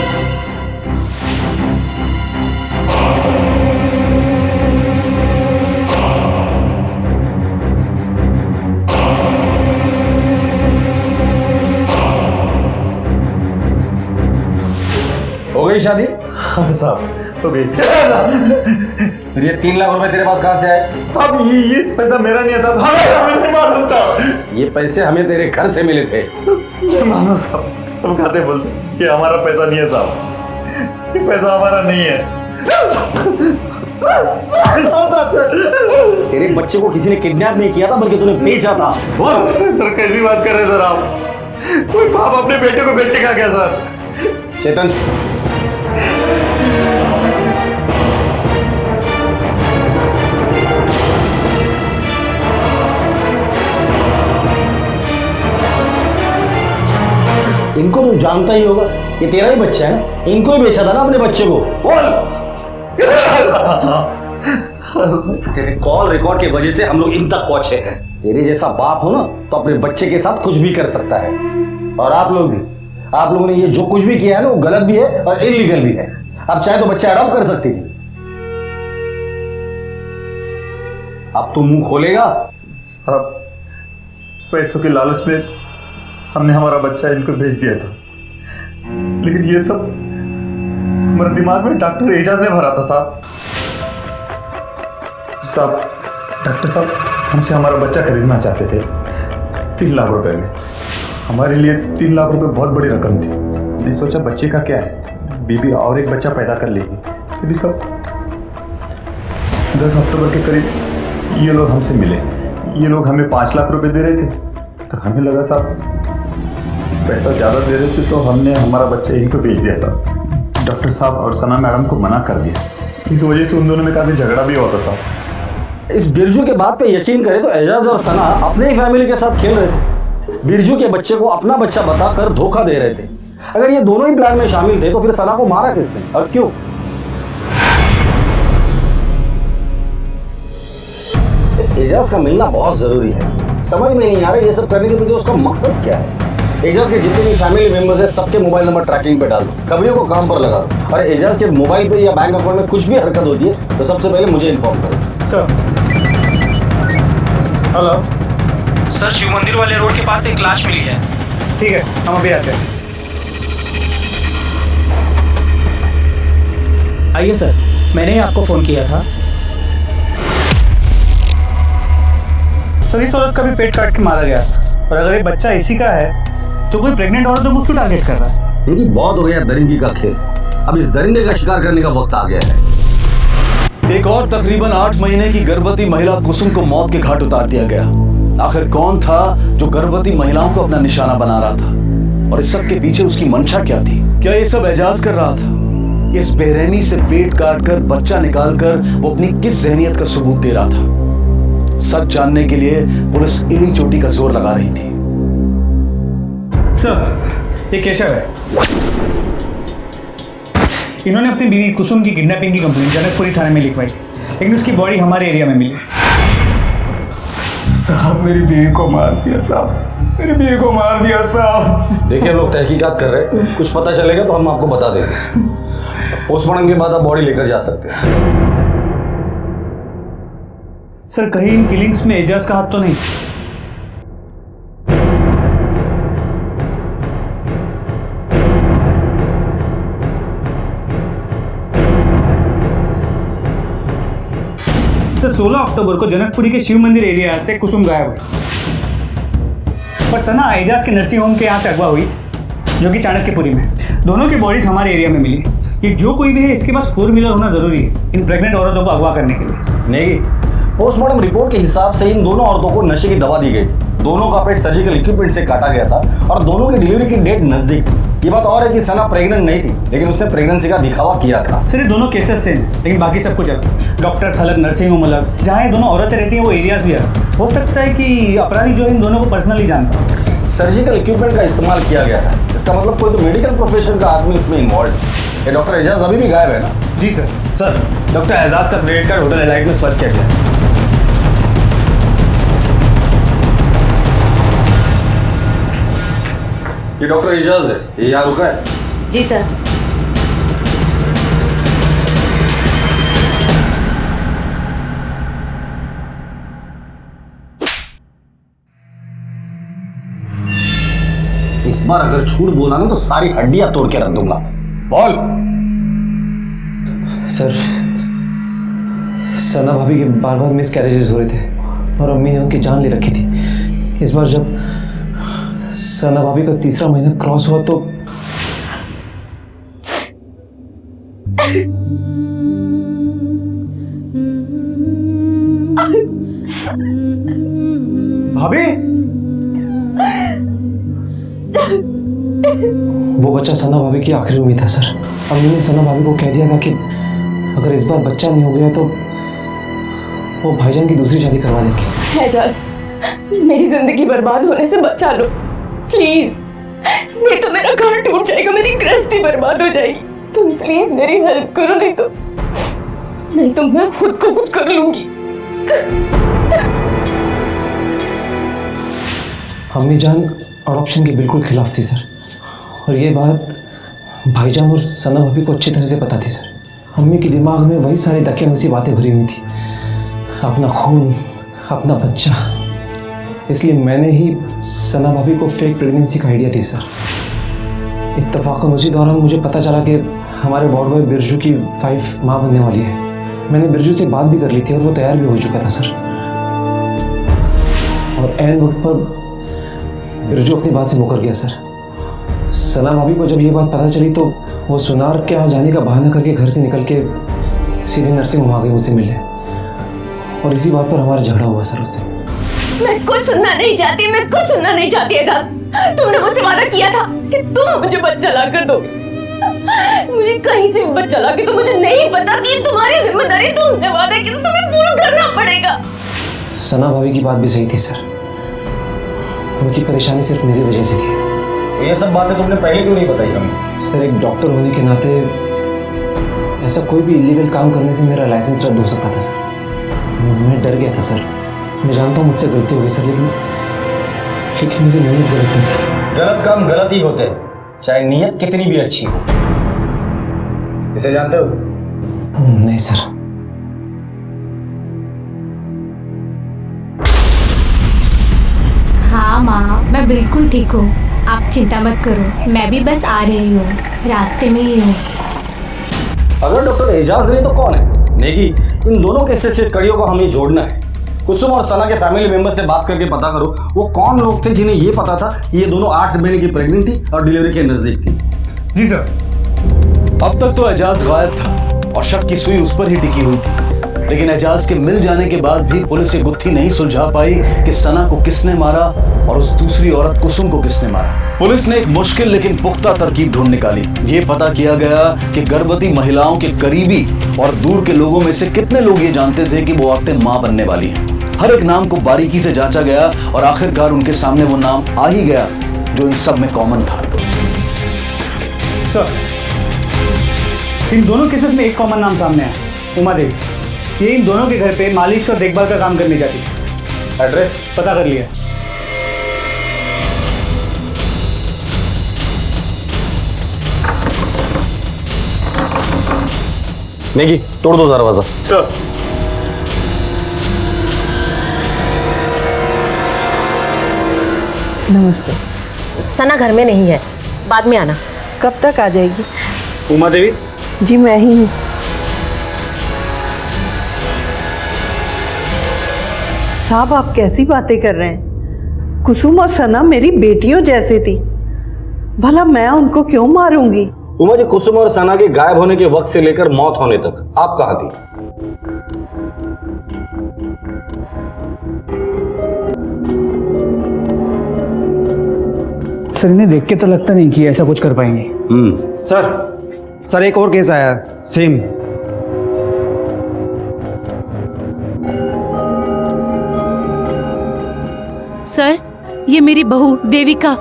[SPEAKER 6] हो गई शादी?
[SPEAKER 2] हाँ साहब हो गई।
[SPEAKER 6] फिर ये 3 लाख रुपए तेरे पास कहाँ से आए?
[SPEAKER 2] साहब ये पैसा मेरा नहीं है साहब, हमें नहीं मालूम साहब।
[SPEAKER 6] ये पैसे हमें तेरे घर से मिले थे।
[SPEAKER 2] मानो साहब, सब खाते बोलते कि हमारा पैसा नहीं है साहब, ये पैसा हमारा नहीं है।
[SPEAKER 6] तेरे बच्चे को किसी ने किडनैप नहीं किया था, बल्कि तूने बेचा था। बोल।
[SPEAKER 2] सर कैसी बात कर रहे हैं सर आप? कोई बाप अपने बेटे को बेचेगा क्या सर?
[SPEAKER 6] चेतन, इनको तो जानता ही होगा कि तेरा ही बच्चा है ना, इनको ही बेचा था ना अपने बच्चे को। बोल। तेरे कॉल रिकॉर्ड की वजह से हम लोग इन तक पहुंचे हैं। तेरे जैसा बाप हो ना तो अपने बच्चे के साथ कुछ भी कर सकता है। और आप लोग भी, आप लोगों ने ये जो कुछ भी किया है ना वो गलत भी है और इलीगल भी है। अब चाहे तो बच्चा अडॉप्ट कर सकती थी। अब तू मुंह खोलेगा?
[SPEAKER 15] साहब, पैसों के लालच में हमने हमारा बच्चा इनको भेज दिया था, लेकिन ये सब हमारे दिमाग में डॉक्टर एजाज ने भरा था। साहब, डॉक्टर साहब हमसे हमारा बच्चा खरीदना चाहते थे 3 लाख रुपए में। हमारे लिए 3 लाख रुपए बहुत बड़ी रकम थी। हमने सोचा बच्चे का क्या है, बीबी और एक बच्चा पैदा कर लेगी। तभी सब 10 अक्टूबर के करीब ये लोग हमसे मिले। ये लोग हमें 5 लाख रुपए दे रहे थे, तो हमें लगा साहब पैसा ज़्यादा दे रहे थे, तो हमने हमारा बच्चा इनको भेज दिया साहब। डॉक्टर साहब और सना मैडम को मना कर दिया। इस वजह से उन दोनों में काफ़ी झगड़ा भी होता साहब।
[SPEAKER 6] इस बिरजू के बात पे यकीन करें तो एजाज और सना अपने ही फैमिली के साथ खेल रहे थे। बिरजू के बच्चे को अपना बच्चा बताकर धोखा दे रहे थे। अगर ये दोनों ही प्लान में शामिल थे तो फिर सना को मारा किसने और क्यों? इस एजाज का मिलना बहुत जरूरी है। समझ में नहीं आ रहा ये सब करने के पीछे उसका मकसद क्या है। एजाज के जितने भी फैमिली मेंबर्स हैं सबके मोबाइल नंबर ट्रैकिंग पे डाल दो, खबरियों को काम पर लगा दो, और एजाज के मोबाइल पे या बैंक अकाउंट में कुछ भी हरकत होती है तो सबसे पहले मुझे इन्फॉर्म करो।
[SPEAKER 5] सर। हेलो
[SPEAKER 16] सर, शिव मंदिर वाले रोड के पास एक लाश मिली है।
[SPEAKER 5] ठीक है, हम अभी आते हैं।
[SPEAKER 16] आइए सर, मैंने ही आपको फोन किया था।
[SPEAKER 5] सर, इस औरत का भी पेट काट के मारा गया, और अगर ये बच्चा इसी का है तो कोई प्रेग्नेंट औरत को क्यों टारगेट कर रहा है?
[SPEAKER 6] देखिए, बहुत हो गया दरिंदगी का खेल, अब इस दरिंदे का शिकार करने का वक्त आ गया है।
[SPEAKER 1] एक और तकरीबन 8 महीने की गर्भवती महिला कुसुम को मौत के घाट उतार दिया गया। आखिर कौन था जो गर्भवती महिलाओं को अपना निशाना बना रहा था, और इस सब के पीछे उसकी मंशा क्या थी? क्या ये सब एजाज कर रहा था? इस बेरहमी से पेट काटकर बच्चा निकालकर वो अपनी किस जहनियत का सबूत दे रहा था? सच जानने के लिए पुलिस एड़ी चोटी का जोर लगा रही थी।
[SPEAKER 5] सर, ये केशव है। इन्होंने अपनी बीवी कुसुम की किडनैपिंग की कंप्लेंट जनकपुरी थाने में लिखवाई, लेकिन उसकी बॉडी हमारे एरिया में मिली।
[SPEAKER 15] साहब, मेरी बीवी को मार दिया साहब, मेरी बीवी को मार दिया साहब।
[SPEAKER 6] देखिए, हम लोग तहकीकात कर रहे हैं, कुछ पता चलेगा तो हम आपको बता देंगे। पोस्टमार्टम के बाद आप बॉडी लेकर जा सकते हैं।
[SPEAKER 5] सर, कहीं इन किलिंग्स में एजाज का हाथ तो नहीं? तो 16 अक्टूबर को जनकपुरी के शिव मंदिर एरिया से कुसुम गायब हुई, पर सना एजाज के नर्सिंग होम के यहाँ से अगवा हुई, जो कि चाणक्यपुरी में। दोनों की बॉडीज हमारे एरिया में मिली। ये जो कोई भी है, इसके पास 4 व्हीलर होना जरूरी है इन प्रेग्नेंट औरतों को अगवा करने के लिए।
[SPEAKER 6] नहीं, पोस्टमार्टम रिपोर्ट के हिसाब से इन दोनों औरतों को नशे की दवा दी गई। दोनों का पेट सर्जिकल इक्विपमेंट से काटा गया था और दोनों की डिलीवरी की डेट नजदीक थी। ये बात और है कि सना प्रेग्नेंट नहीं थी, लेकिन उसने प्रेगनेंसी का दिखावा किया था।
[SPEAKER 5] सर, ये दोनों केसेस सेम है, लेकिन बाकी सब कुछ अलग। डॉक्टर्स अलग, नर्सिंग होम अलग, जहाँ ये दोनों औरतें रहती हैं वो एरियाज भी अलग। हो सकता है कि अपराधी जो इन दोनों को पर्सनली जानता हो।
[SPEAKER 6] सर्जिकल इक्विपमेंट का इस्तेमाल किया गया है, इसका मतलब कोई तो मेडिकल प्रोफेशन का आदमी इसमें इन्वॉल्व है। ये डॉक्टर एजाज अभी भी गायब है ना?
[SPEAKER 5] जी सर।
[SPEAKER 2] सर, डॉक्टर एजाज का क्रेडिट कार्ड होटल एलाइट में सर्च किया गया।
[SPEAKER 6] ये डॉक्टर एजाज है, ये यहाँ रुका है?
[SPEAKER 4] जी सर।
[SPEAKER 6] इस बार अगर झूठ बोला ना तो सारी हड्डियां तोड़ के रख दूंगा। बोल।
[SPEAKER 2] सर, सना भाभी के बार बार मिस कैरेजेस हो रहे थे और अम्मी ने उनकी जान ले रखी थी। इस बार जब सना भाभी का 3रा महीना क्रॉस हुआ तो भाभी, वो बच्चा सना भाभी की आखिरी उम्मीद था सर। अम्मी ने सना भाभी को कह दिया था कि अगर इस बार बच्चा नहीं हो गया तो वो भाईजान की दूसरी शादी करवा देंगे।
[SPEAKER 17] एजाज, मेरी जिंदगी बर्बाद होने से बचा लो प्लीज, नहीं तो मेरा घर टूट जाएगा, मेरी गृहस्थी बर्बाद हो जाएगी। तुम प्लीज मेरी हेल्प करो, नहीं तो मैं खुद को खुद कर लूंगी।
[SPEAKER 2] अम्मी जान अडॉप्शन के बिल्कुल खिलाफ थी सर, और ये बात भाईजान और सना भाभी को अच्छी तरह से पता थी सर। अम्मी के दिमाग में वही सारी धक्के बातें भरी हुई थी, अपना खून, अपना बच्चा। इसलिए मैंने ही सना भाभी को फेक प्रेगनेंसी का आइडिया दी सर। इत्तेफाकन उसी दौरान मुझे पता चला कि हमारे वार्ड बॉय बिरजू की वाइफ माँ बनने वाली है। मैंने बिरजू से बात भी कर ली थी और वो तैयार भी हो चुका था सर। और ऐन वक्त पर बिरजू अपनी बात से मुकर गया सर। सना भाभी को जब ये बात पता चली तो वो सुनार के यहाँ जाने का बहाना करके घर से निकल के सीधे नर्सिंग होम आ गई मुझसे मिलने, और इसी बात पर हमारा झगड़ा हुआ सर उससे।
[SPEAKER 17] मैं कुछ सुनना नहीं चाहती, मैं कुछ सुनना नहीं चाहती एजाज। तुमने मुझसे वादा किया था कि तुम मुझे बच्चा ला कर दोगे। मुझे कहीं से बच्चा ला के तो मुझे नहीं पता कि तुम्हारी जिम्मेदारी, तुमने वादा किया तुम्हें पूरा करना पड़ेगा।
[SPEAKER 2] सना भाभी की बात भी सही थी सर, उनकी परेशानी सिर्फ मेरी वजह से थी।
[SPEAKER 6] ये सब बातें तुमने पहले क्यों नहीं बताई हमें?
[SPEAKER 2] सर एक डॉक्टर होने के नाते ऐसा कोई भी इलीगल काम करने से मेरा लाइसेंस रद्द हो सकता था सर। मैं डर गया था सर। मैं जानता हूँ मुझसे गलती हो गई सर, लेकिन मेरी नीयत गलत नहीं थी।
[SPEAKER 6] गलत काम गलत ही होते हैं, चाहे नीयत कितनी भी अच्छी हो। इसे जानते हो?
[SPEAKER 2] नहीं सर।
[SPEAKER 18] हाँ माँ, मैं बिल्कुल ठीक हूँ, आप चिंता मत करो। मैं भी बस आ रही हूँ, रास्ते में ही हूँ।
[SPEAKER 6] अगर डॉक्टर एजाज नहीं तो कौन है? नेगी, इन दोनों के सच्चे कड़ियों को हमें जोड़ना है। कुसुम और सना के फैमिली मेंबर से बात करके पता करो वो कौन लोग थे जिन्हें ये पता था कि ये दोनों 8 महीने की प्रेग्नेंट थी और डिलीवरी के नजदीक थी।
[SPEAKER 5] जी सर।
[SPEAKER 1] अब तक तो एजाज गायब था और शक की सुई उस पर ही टिकी हुई थी, लेकिन एजाज के मिल जाने के बाद भी पुलिस ये गुत्थी नहीं सुलझा पाई कि सना को किसने मारा और उस दूसरी औरत कुसुम को किसने मारा। पुलिस ने एक मुश्किल लेकिन पुख्ता तरकीब ढूंढ निकाली। ये पता किया गया कि गर्भवती महिलाओं के करीबी और दूर के लोगों में से कितने लोग ये जानते थे कि वो औरतें मां बनने वाली हैं। हर एक नाम को बारीकी से जांचा गया और आखिरकार उनके सामने वो नाम आ ही गया जो इन सब में कॉमन था।
[SPEAKER 5] सर, इन दोनों केसेस में एक कॉमन नाम सामने आया, उमा देवी। ये इन दोनों के घर पे मालिश और देखभाल का काम करने जाती है। एड्रेस पता कर लिया।
[SPEAKER 6] नेगी, तोड़ दो दरवाजा।
[SPEAKER 5] सर।
[SPEAKER 19] नमस्ते।
[SPEAKER 4] सना घर में नहीं है, बाद में आना।
[SPEAKER 19] कब तक आ जाएगी?
[SPEAKER 5] उमा देवी?
[SPEAKER 19] जी मैं ही हूँ। साहब आप कैसी बातें कर रहे हैं? कुसुम और सना मेरी बेटियों जैसे थी, भला मैं उनको क्यों मारूंगी?
[SPEAKER 6] उमा जी, कुसुम और सना के गायब होने के वक्त से लेकर मौत होने तक आप कहाँ थी?
[SPEAKER 5] सर, इन्हें देख के तो लगता नहीं कि ऐसा कुछ कर पाएंगे।
[SPEAKER 10] सर एक और केस आया है सेम।
[SPEAKER 20] सर, ये मेरी बहू देविका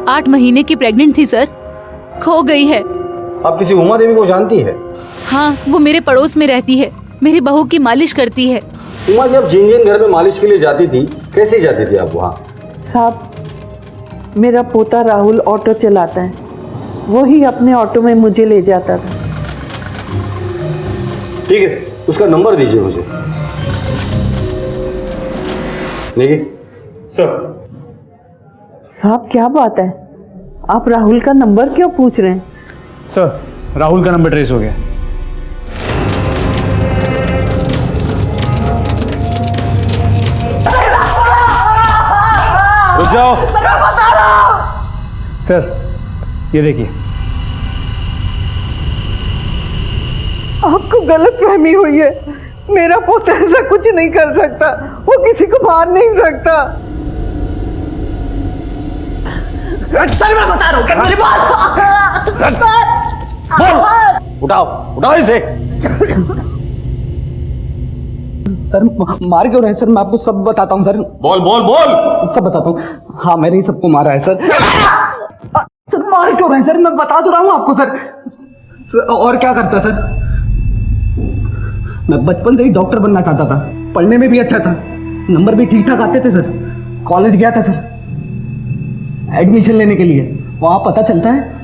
[SPEAKER 20] 8 महीने की प्रेग्नेंट थी सर, खो गई है।
[SPEAKER 6] आप किसी उमा देवी को जानती है?
[SPEAKER 20] हाँ, वो मेरे पड़ोस में रहती है, मेरी बहू की मालिश करती है।
[SPEAKER 6] उमा जी, आप जिन जिन घर में मालिश के लिए जाती थी, कैसे जाती थी आप वहाँ?
[SPEAKER 19] साहब मेरा पोता राहुल ऑटो चलाता है, वो ही अपने ऑटो में मुझे ले जाता था।
[SPEAKER 6] ठीक है, उसका नंबर दीजिए मुझे। नेगी।
[SPEAKER 5] सर।
[SPEAKER 19] साहब क्या बात है, आप राहुल का नंबर क्यों पूछ रहे हैं?
[SPEAKER 5] सर, राहुल का नंबर ट्रेस हो गया। रुक जाओ। सर, ये देखिए।
[SPEAKER 19] आपको गलतफहमी हुई है, मेरा पोता ऐसा कुछ नहीं कर सकता, वो किसी को मार नहीं सकता।
[SPEAKER 14] सर मैं बता रहा हूँ, मेरी बात
[SPEAKER 6] उठाओ उठाओ इसे।
[SPEAKER 21] सर मार क्यों रहे सर? मैं आपको सब बताता हूँ सर।
[SPEAKER 6] बोल बोल बोल।
[SPEAKER 21] सब बताता हूँ। हाँ, मैंने ही सबको मारा है सर। सर मार क्यों रहे सर? मैं बता तो रहा हूँ आपको सर। और क्या करता सर? मैं बचपन से ही डॉक्टर बनना चाहता था, पढ़ने में भी अच्छा था, नंबर भी ठीक ठाक आते थे सर, कॉलेज गया था सर, एडमिशन लेने के लिए। वहाँ पता चलता है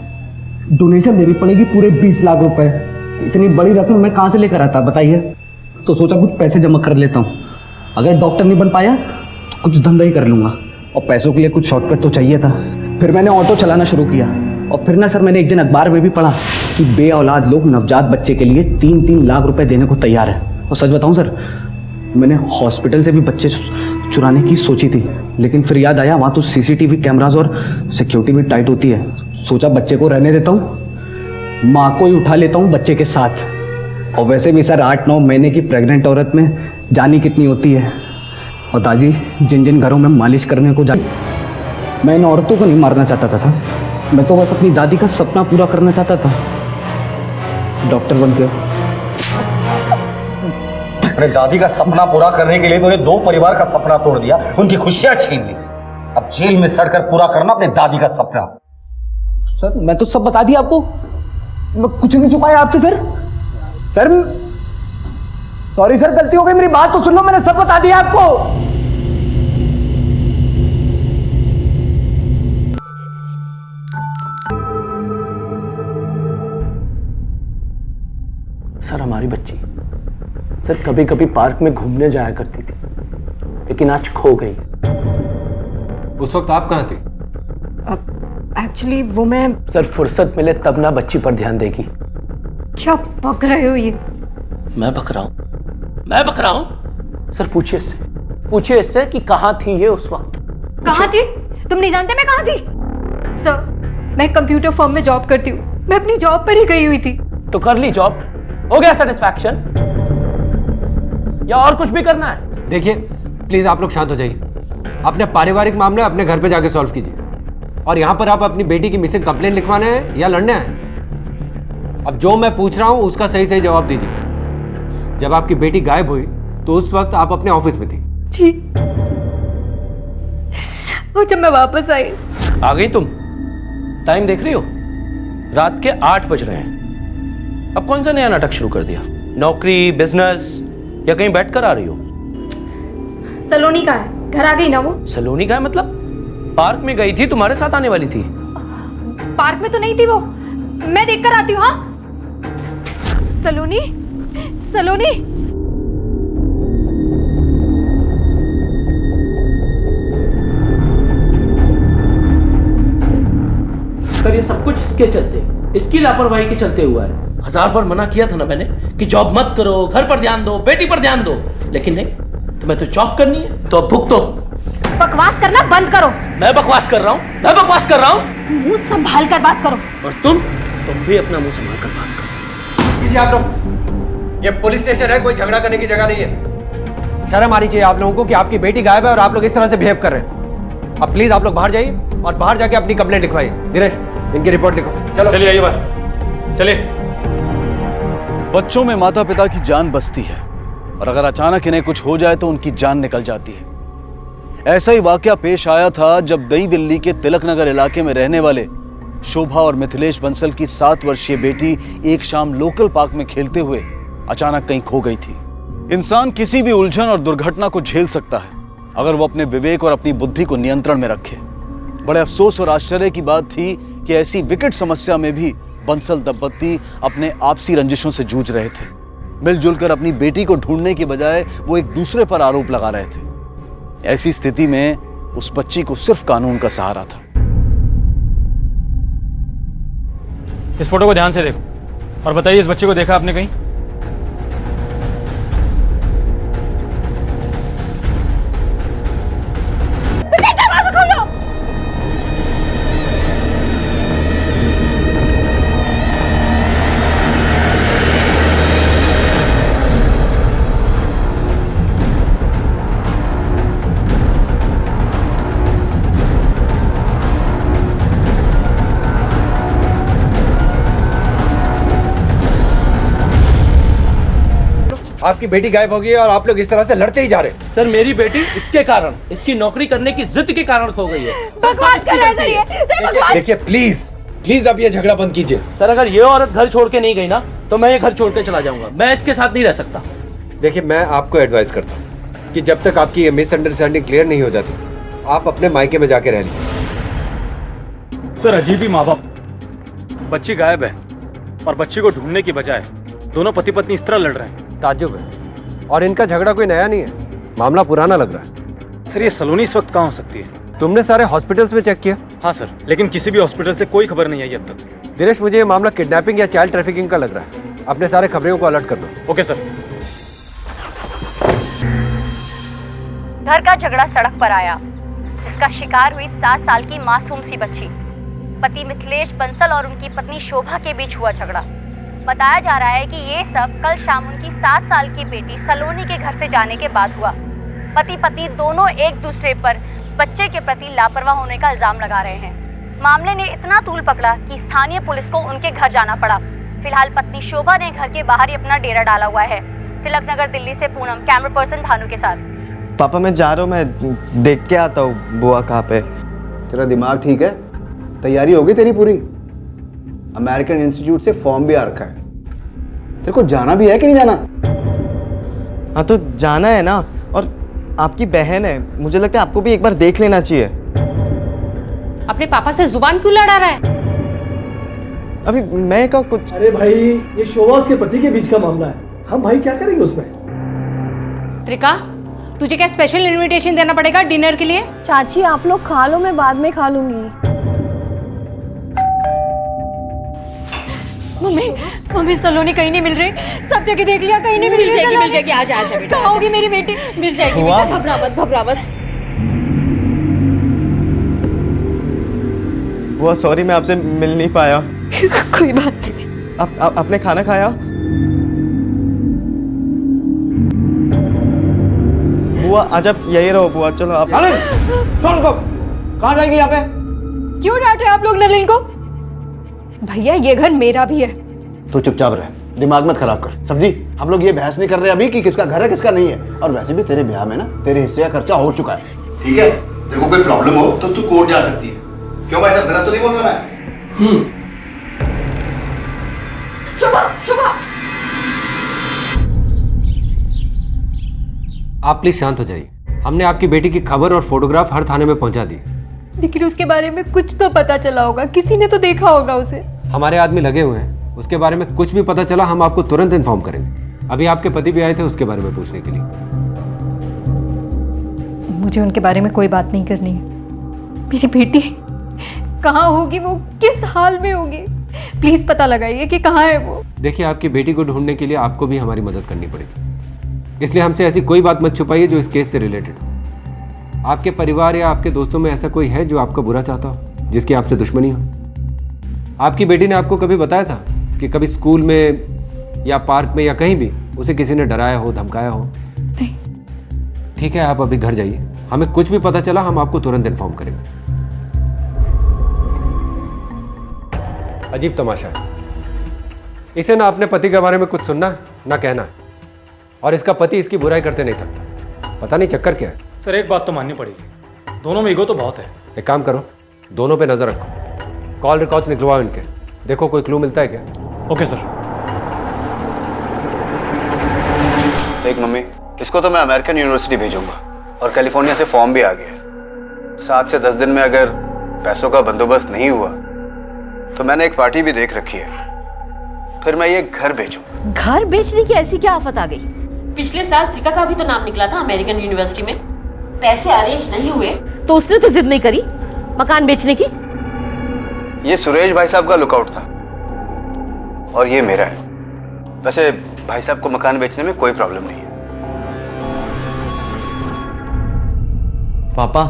[SPEAKER 21] डोनेशन देनी पड़ेगी पूरे 20 लाख रुपए। इतनी बड़ी रकम मैं कहाँ से लेकर आता बताइए। तो सोचा कुछ पैसे जमा कर लेता हूँ, अगर डॉक्टर नहीं बन पाया तो कुछ धंधा ही कर लूँगा, और पैसों के लिए कुछ शॉर्टकट तो चाहिए था। फिर मैंने ऑटो चलाना शुरू किया, और फिर ना सर मैंने एक दिन अखबार में भी पढ़ा कि बे औलाद लोग नवजात बच्चे के लिए 3-3 लाख रुपए देने को तैयार है। और सच बताऊं सर, मैंने हॉस्पिटल से भी बच्चे चुराने की सोची थी, लेकिन फिर याद आया वहाँ तो सीसीटीवी कैमरास और सिक्योरिटी भी टाइट होती है। सोचा बच्चे को रहने देता हूँ, माँ को ही उठा लेता हूँ बच्चे के साथ। और वैसे भी सर 8-9 महीने की प्रेग्नेंट औरत में जानी कितनी होती है। और दादी जिन जिन घरों में मालिश करने को मैं इन औरतों को नहीं मारना चाहता था सर, मैं तो बस अपनी दादी का सपना पूरा करना चाहता था, डॉक्टर बन के।
[SPEAKER 6] अपने दादी का सपना पूरा करने के लिए तूने 2 परिवार का सपना तोड़ दिया, उनकी खुशियां छीन ली। अब जेल में सड़कर पूरा करना अपने दादी का सपना।
[SPEAKER 21] सर मैं तो सब बता दिया आपको, मैं कुछ नहीं छुपाया आपसे सर। सर सॉरी सर, गलती हो गई, मेरी बात तो सुन लो, मैंने सब बता दिया आपको।
[SPEAKER 8] सर हमारी बच्ची सर कभी कभी पार्क में घूमने जाया करती थी, लेकिन आज खो गई।
[SPEAKER 2] उस वक्त आप कहाँ थे?
[SPEAKER 17] एक्चुअली वो मैं
[SPEAKER 8] सर फुर्सत मिले तब ना बच्ची पर ध्यान देगी।
[SPEAKER 17] क्या बक रहे हो ये?
[SPEAKER 8] मैं बक रहा हूँ सर, पूछिए इससे कि कहाँ थी ये उस वक्त।
[SPEAKER 17] कहाँ थी? तुम नहीं जानते मैं कहाँ थी? सर मैं कंप्यूटर फर्म में जॉब करती हूँ, मैं अपनी जॉब पर ही गई हुई थी।
[SPEAKER 8] तो कर ली जॉब, हो गया सेटिस्फैक्शन, या और कुछ भी करना है?
[SPEAKER 2] देखिए प्लीज आप लोग शांत हो जाइए, अपने पारिवारिक मामले अपने घर पे जाके सॉल्व कीजिए, और यहाँ पर आप अपनी बेटी की मिसिंग कंप्लेंट लिखवाना है या लड़ना है? अब जो मैं पूछ रहा हूँ उसका सही सही जवाब दीजिए। जब आपकी बेटी गायब हुई तो उस वक्त आप अपने ऑफिस में थी?
[SPEAKER 17] जी। और जब मैं वापस आई।
[SPEAKER 8] आ गई तुम? टाइम देख रही हो? रात के 8 बज रहे हैं। अब कौन सा नया नाटक शुरू कर दिया? नौकरी, बिजनेस, या कहीं बैठकर आ रही हो?
[SPEAKER 17] सलोनी का है, घर आ गई ना वो।
[SPEAKER 8] सलोनी का है मतलब? पार्क में गई थी, तुम्हारे साथ आने वाली थी।
[SPEAKER 17] पार्क में तो नहीं थी वो, मैं देखकर आती हूँ। हाँ सलोनी, सलोनी।
[SPEAKER 8] सर ये सब कुछ इसके चलते, इसकी लापरवाही के चलते हुआ है। 1000 बार मना किया था ना मैंने कि जॉब मत करो, घर पर ध्यान दो, बेटी पर ध्यान दो, लेकिन नहीं, तुम्हें तो जॉब करनी है तो भुगतो।
[SPEAKER 17] बकवास करना बंद करो।
[SPEAKER 8] मैं बकवास कर रहा हूँ?
[SPEAKER 17] मुंह संभाल कर बात करो।
[SPEAKER 8] और तुम भी अपना मुंह संभाल कर बात करो।
[SPEAKER 2] कीजिए आप लोग, ये पुलिस स्टेशन है, कोई झगड़ा करने की जगह नहीं है। शर्म आनी चाहिए आप लोगों को कि आपकी बेटी गायब है और आप लोग इस तरह से बिहेव कर रहे हैं। अब प्लीज आप लोग बाहर जाइए और बाहर जाके अपनी कंप्लेंट लिखवाइए। दिनेश इनकी रिपोर्ट लिखो। चलो
[SPEAKER 6] चलिए आइए बाहर, चलिए।
[SPEAKER 1] बच्चों में माता पिता की जान बसती है, और अगर अचानक इन्हें कुछ हो जाए तो उनकी जान निकल जाती है। ऐसा ही वाकया पेश आया था जब नई दिल्ली के तिलक नगर इलाके में रहने वाले शोभा और मिथिलेश बंसल की 7 वर्षीय बेटी एक शाम लोकल पार्क में खेलते हुए अचानक कहीं खो गई थी। इंसान किसी भी उलझन और दुर्घटना को झेल सकता है अगर वो अपने विवेक और अपनी बुद्धि को नियंत्रण में रखे। बड़े अफसोस और आश्चर्य की बात थी कि ऐसी विकट समस्या में भी बंसल दंपत्ति अपने आपसी रंजिशों से जूझ रहे थे। मिलजुल कर अपनी बेटी को ढूंढने के बजाय वो एक दूसरे पर आरोप लगा रहे थे। ऐसी स्थिति में उस बच्ची को सिर्फ कानून का सहारा था।
[SPEAKER 16] इस फोटो को ध्यान से देखो और बताइए, इस बच्चे को देखा आपने कहीं?
[SPEAKER 17] दरवाजा खोलो।
[SPEAKER 2] आपकी बेटी गायब हो गई और आप लोग इस तरह से लड़ते ही जा रहे हैं।
[SPEAKER 8] सर मेरी बेटी इसके कारण, इसकी नौकरी करने की जिद के कारण खो गई है।
[SPEAKER 17] बकवास कर रहा है सर, ये सर बकवास।
[SPEAKER 2] देखिए प्लीज अब ये झगड़ा बंद कीजिए।
[SPEAKER 8] सर अगर ये औरत घर छोड़ के नहीं गई ना तो मैं ये घर छोड़ के चला जाऊंगा। मैं इसके साथ नहीं रह सकता।
[SPEAKER 2] देखिए मैं आपको एडवाइस करता हूँ कि जब तक आपकी ये मिसअंडरस्टैंडिंग क्लियर नहीं हो जाती, आप अपने मायके में जाके रह लीजिए।
[SPEAKER 16] सर अजीब ही माँ बाप, बच्ची गायब है और बच्ची को ढूंढने की बजाय दोनों पति पत्नी इस तरह लड़ रहे हैं।
[SPEAKER 12] ताज्जुब है। और इनका झगड़ा कोई नया नहीं है, मामला पुराना लग रहा है।
[SPEAKER 16] सर ये सलोनी इस वक्त कहाँ हो सकती है?
[SPEAKER 12] तुमने सारे हॉस्पिटल्स में चेक किया?
[SPEAKER 16] हाँ सर, लेकिन किसी भी हॉस्पिटल से कोई खबर नहीं आई अब तक।
[SPEAKER 12] दिनेश, मुझे ये मामला किडनैपिंग या चाइल्ड ट्रैफिकिंग का लग रहा है। अपने सारे खबरों को अलर्ट कर दो।
[SPEAKER 16] Okay sir.
[SPEAKER 22] घर का झगड़ा सड़क पर आया, जिसका शिकार हुई 7 साल की मासूम सी बच्ची। पति मिथिलेश बंसल और उनकी पत्नी शोभा के बीच हुआ झगड़ा। बताया जा रहा है कि ये सब कल शाम उनकी 7 साल की बेटी सलोनी के घर से जाने के बाद हुआ। पति पत्नी दोनों एक दूसरे पर बच्चे के प्रति लापरवाह होने का इल्जाम लगा रहे हैं। मामले ने इतना तूल पकड़ा कि स्थानीय पुलिस को उनके घर जाना पड़ा। फिलहाल पत्नी शोभा ने घर के बाहर ही अपना डेरा डाला हुआ है। तिलक नगर दिल्ली से पूनम, कैमरा पर्सन भानु के साथ।
[SPEAKER 23] पापा मैं जा रहा हूँ, मैं देख के आता हूँ बुआ कहाँ पे।
[SPEAKER 14] तेरा दिमाग ठीक है? तैयारी होगी तेरी पूरी? अमेरिकन इंस्टीट्यूट से फॉर्म भी आ रखा है। तेरे को जाना भी है कि नहीं जाना?
[SPEAKER 23] हाँ तो जाना है ना, और आपकी बहन है, मुझे लगता है आपको भी एक बार देख लेना चाहिए।
[SPEAKER 4] अपने पापा से जुबान क्यों लड़ा रहा है?
[SPEAKER 23] अभी मैं का कुछ।
[SPEAKER 8] अरे भाई, ये शोभा उसके पति के बीच का मामला है, हम भाई क्या करेंगे उसमें?
[SPEAKER 4] त्रिका, तुझे क्या स्पेशल इनविटेशन देना पड़ेगा डिनर के लिए?
[SPEAKER 9] चाची आप लोग खा लो, मैं बाद में खा लूंगी।
[SPEAKER 17] मम्मी सलोनी कहीं नहीं मिल रही, सब जगह देख लिया, कहीं नहीं मिल रही।
[SPEAKER 4] मिल जाएगी, आजा आजा बेटा।
[SPEAKER 17] कहाँ होगी मेरी बेटी?
[SPEAKER 4] मिल जाएगी
[SPEAKER 23] हुआ?
[SPEAKER 4] बेटा, घबरा मत।
[SPEAKER 23] बुआ सॉरी, मैं आपसे मिल नहीं पाया।
[SPEAKER 17] कोई बात नहीं।
[SPEAKER 23] आपने खाना खाया? बुआ आज आप यही रहो। बुआ चलो आप।
[SPEAKER 14] छोड़ उसको। कहाँ जाएगी यहाँ पे?
[SPEAKER 17] क्यों डांट रहे आप लोग नलिन को? भैया ये घर मेरा भी है।
[SPEAKER 14] तू चुपचाप रह, दिमाग मत खराब कर। सब्जी, हम लोग ये बहस नहीं कर रहे अभी कि किसका घर है किसका नहीं है। और वैसे भी तेरे ब्याह में ना तेरे हिस्से का खर्चा हो चुका है।
[SPEAKER 15] ठीक है, तेरे को कोई प्रॉब्लम हो तो तू कोर्ट जा सकती है। क्यों भाई साहब, गलत तो नहीं बोल रहा मैं?
[SPEAKER 17] शुभा
[SPEAKER 12] आप प्लीज शांत हो जाइए। हमने आपकी बेटी की खबर और फोटोग्राफ हर थाने में पहुंचा दी।
[SPEAKER 17] लेकिन उसके बारे में कुछ तो पता चला होगा, किसी ने तो देखा होगा उसे।
[SPEAKER 12] हमारे आदमी लगे हुए हैं, उसके बारे में कुछ भी पता चला हम आपको तुरंत इन्फॉर्म करेंगे। अभी आपके पति भी आए थे उसके बारे में पूछने के लिए।
[SPEAKER 17] मुझे उनके बारे में कोई बात नहीं करनी है। मेरी बेटी कहाँ होगी, वो किस हाल में होगी, प्लीज पता लगाइए कि कहाँ है वो।
[SPEAKER 12] देखिए, आपकी बेटी को ढूंढने के लिए आपको भी हमारी मदद करनी पड़ेगी, इसलिए हमसे ऐसी कोई बात मत छुपाइए जो इस केस से रिलेटेड हो। आपके परिवार या आपके दोस्तों में ऐसा कोई है जो आपका बुरा चाहता हो, जिसकी आपसे दुश्मनी हो? आपकी बेटी ने आपको कभी बताया था कि कभी स्कूल में या पार्क में या कहीं भी उसे किसी ने डराया हो, धमकाया हो?
[SPEAKER 17] नहीं।
[SPEAKER 12] ठीक है, आप अभी घर जाइए। हमें कुछ भी पता चला हम आपको तुरंत इन्फॉर्म करेंगे। अजीब तमाशा है, इसे ना अपने पति के बारे में कुछ सुनना ना कहना है, और इसका पति इसकी बुराई करते नहीं था। पता नहीं चक्कर क्या है।
[SPEAKER 16] सर एक बात तो माननी पड़ेगी, दोनों में ईगो तो बहुत है।
[SPEAKER 12] एक काम करो, दोनों पे नजर रखो, कॉल रिकॉर्ड्स निकलवाओ इनके, देखो कोई क्लू मिलता है क्या।
[SPEAKER 16] Okay sir.
[SPEAKER 14] देख मम्मी, इसको तो मैं अमेरिकन यूनिवर्सिटी भेजूंगा और कैलिफोर्निया से फॉर्म भी आ गया। 7 से 10 दिन में अगर पैसों का बंदोबस्त नहीं हुआ तो मैंने एक पार्टी भी देख रखी है, फिर मैं ये घर बेचूं।
[SPEAKER 4] घर बेचने की ऐसी क्या आफत आ गई? पिछले साल त्रिका का भी तो नाम निकला था अमेरिकन यूनिवर्सिटी में। पैसे अरेंज नहीं हुए तो उसने तो जिद नहीं करी मकान बेचने की।
[SPEAKER 14] ये सुरेश भाई साहब का लुकआउट था और ये मेरा है। वैसे भाई साहब को मकान बेचने में कोई प्रॉब्लम नहीं है।
[SPEAKER 23] पापा,